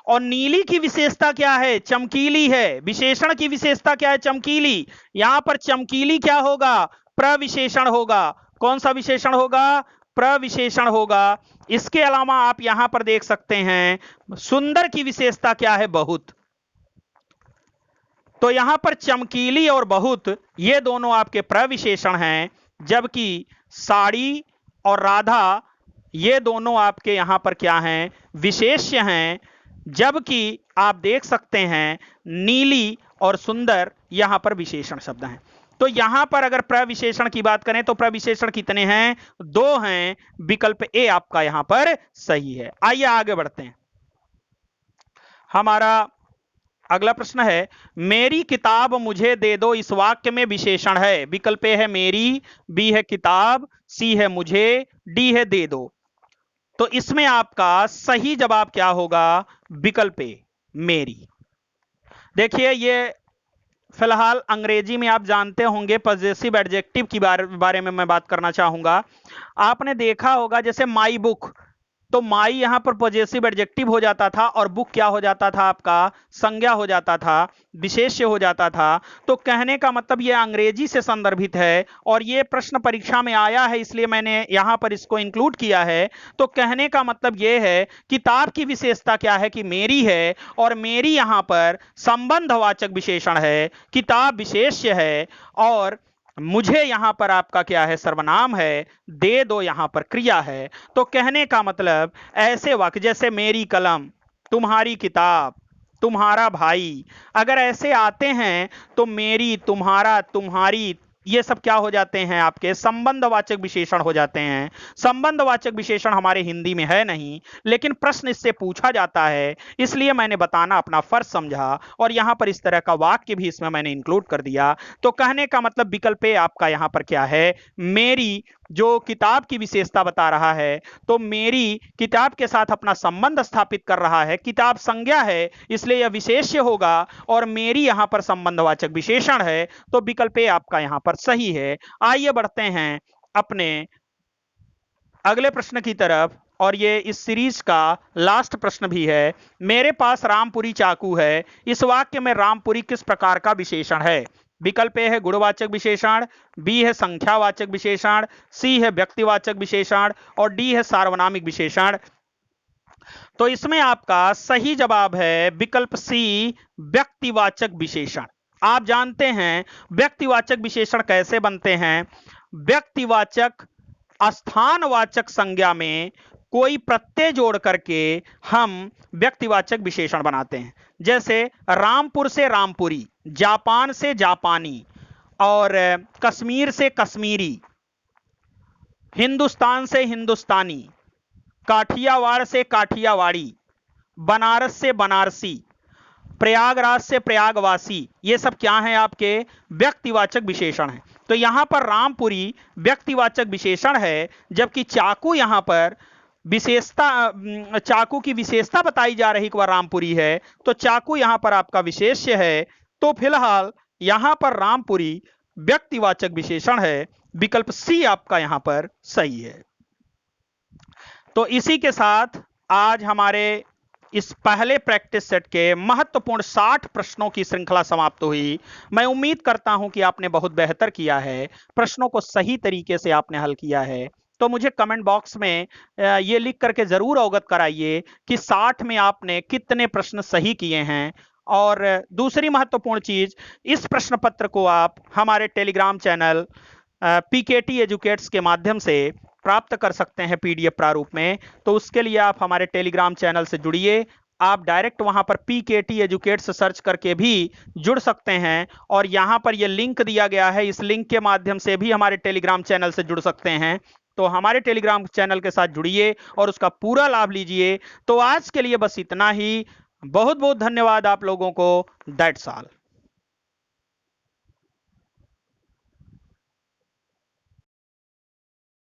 और नीली की विशेषता क्या है? चमकीली है। विशेषण की विशेषता क्या है? चमकीली। यहां पर चमकीली क्या होगा? प्रविशेषण होगा। कौन सा विशेषण होगा? प्रविशेषण होगा। इसके अलावा आप यहां पर देख सकते हैं सुंदर की विशेषता क्या है? बहुत। तो यहां पर चमकीली और बहुत ये दोनों आपके प्रविशेषण हैं, जबकि साड़ी और राधा ये दोनों आपके यहां पर क्या हैं? विशेष्य हैं। जबकि आप देख सकते हैं नीली और सुंदर यहां पर विशेषण शब्द हैं। तो यहां पर अगर प्रविशेषण की बात करें तो प्रविशेषण कितने हैं? 2 हैं। विकल्प ए आपका यहां पर सही है। आइए आगे बढ़ते हैं। हमारा अगला प्रश्न है, मेरी किताब मुझे दे दो, इस वाक्य में विशेषण है। विकल्प ए है मेरी, बी है किताब, सी है मुझे, डी है दे दो। तो इसमें आपका सही जवाब क्या होगा? विकल्प ए मेरी। देखिए ये फिलहाल अंग्रेजी में आप जानते होंगे पॉजेसिव एडजेक्टिव की बारे में मैं बात करना चाहूंगा। आपने देखा होगा जैसे माई बुक, तो माई यहां पर पॉजेसिव एडजेक्टिव हो जाता था और बुक क्या हो जाता था? आपका संज्ञा हो जाता था, विशेष्य हो जाता था। तो कहने का मतलब यह अंग्रेजी से संदर्भित है और यह प्रश्न परीक्षा में आया है, इसलिए मैंने यहां पर इसको इंक्लूड किया है। तो कहने का मतलब यह है किताब की विशेषता क्या है? कि मेरी है, और मेरी यहां पर संबंधवाचक विशेषण है, किताब विशेष्य है, और मुझे यहां पर आपका क्या है? सर्वनाम है, दे दो यहां पर क्रिया है। तो कहने का मतलब ऐसे वाक्य जैसे मेरी कलम, तुम्हारी किताब, तुम्हारा भाई, अगर ऐसे आते हैं तो मेरी, तुम्हारा, तुम्हारी, ये सब क्या हो जाते हैं? आपके संबंधवाचक विशेषण हो जाते हैं। संबंधवाचक विशेषण हमारे हिंदी में है नहीं, लेकिन प्रश्न इससे पूछा जाता है, इसलिए मैंने बताना अपना फर्ज समझा और यहां पर इस तरह का वाक्य भी इसमें मैंने इंक्लूड कर दिया। तो कहने का मतलब विकल्प ए आपका यहां पर क्या है? मेरी, जो किताब की विशेषता बता रहा है, तो मेरी किताब के साथ अपना संबंध स्थापित कर रहा है। किताब संज्ञा है, इसलिए यह विशेष्य होगा, और मेरी यहां पर संबंधवाचक विशेषण है, तो विकल्प ए आपका यहां पर सही है। आइए बढ़ते हैं अपने अगले प्रश्न की तरफ, और ये इस सीरीज का लास्ट प्रश्न भी है। मेरे पास रामपुरी चाकू है, इस वाक्य में रामपुरी किस प्रकार का विशेषण है? विकल्प ए है गुणवाचक विशेषण, बी है संख्यावाचक विशेषण, सी है व्यक्तिवाचक विशेषण और डी है सार्वनामिक विशेषण। तो इसमें आपका सही जवाब है विकल्प सी, व्यक्तिवाचक विशेषण। आप जानते हैं व्यक्तिवाचक विशेषण कैसे बनते हैं? व्यक्तिवाचक स्थानवाचक संज्ञा में कोई प्रत्यय जोड़ करके हम व्यक्तिवाचक विशेषण बनाते हैं। जैसे रामपुर से रामपुरी, जापान से जापानी, और कश्मीर से कश्मीरी, हिंदुस्तान से हिंदुस्तानी, काठियावाड़ से काठियावाड़ी, बनारस से बनारसी, प्रयागराज से प्रयागवासी, ये सब क्या हैं? आपके व्यक्तिवाचक विशेषण हैं। तो यहां पर रामपुरी व्यक्तिवाचक विशेषण है, जबकि चाकू यहां पर विशेषता, चाकू की विशेषता बताई जा रही कि वह रामपुरी है, तो चाकू यहां पर आपका विशेष्य है। तो फिलहाल यहां पर रामपुरी व्यक्तिवाचक विशेषण है। विकल्प सी आपका यहां पर सही है। तो इसी के साथ आज हमारे इस पहले प्रैक्टिस सेट के महत्वपूर्ण 60 प्रश्नों की श्रृंखला समाप्त हुई। मैं उम्मीद करता हूं कि आपने बहुत बेहतर किया है, प्रश्नों को सही तरीके से आपने हल किया है। तो मुझे कमेंट बॉक्स में ये लिख करके जरूर अवगत कराइए कि 60 में आपने कितने प्रश्न सही किए हैं। और दूसरी महत्वपूर्ण चीज, इस प्रश्न पत्र को आप हमारे टेलीग्राम चैनल पीकेटी एजुकेट्स के माध्यम से प्राप्त कर सकते हैं पीडीएफ प्रारूप में। तो उसके लिए आप हमारे टेलीग्राम चैनल से जुड़िए आप डायरेक्ट वहां पर PKT एजुकेट्स सर्च करके भी जुड़ सकते हैं। और यहां पर यह लिंक दिया गया है, इस लिंक के माध्यम से भी हमारे टेलीग्राम चैनल से जुड़ सकते हैं। तो हमारे टेलीग्राम चैनल के साथ जुड़िए और उसका पूरा लाभ लीजिए। तो आज के लिए बस इतना ही। बहुत बहुत धन्यवाद आप लोगों को। That's all.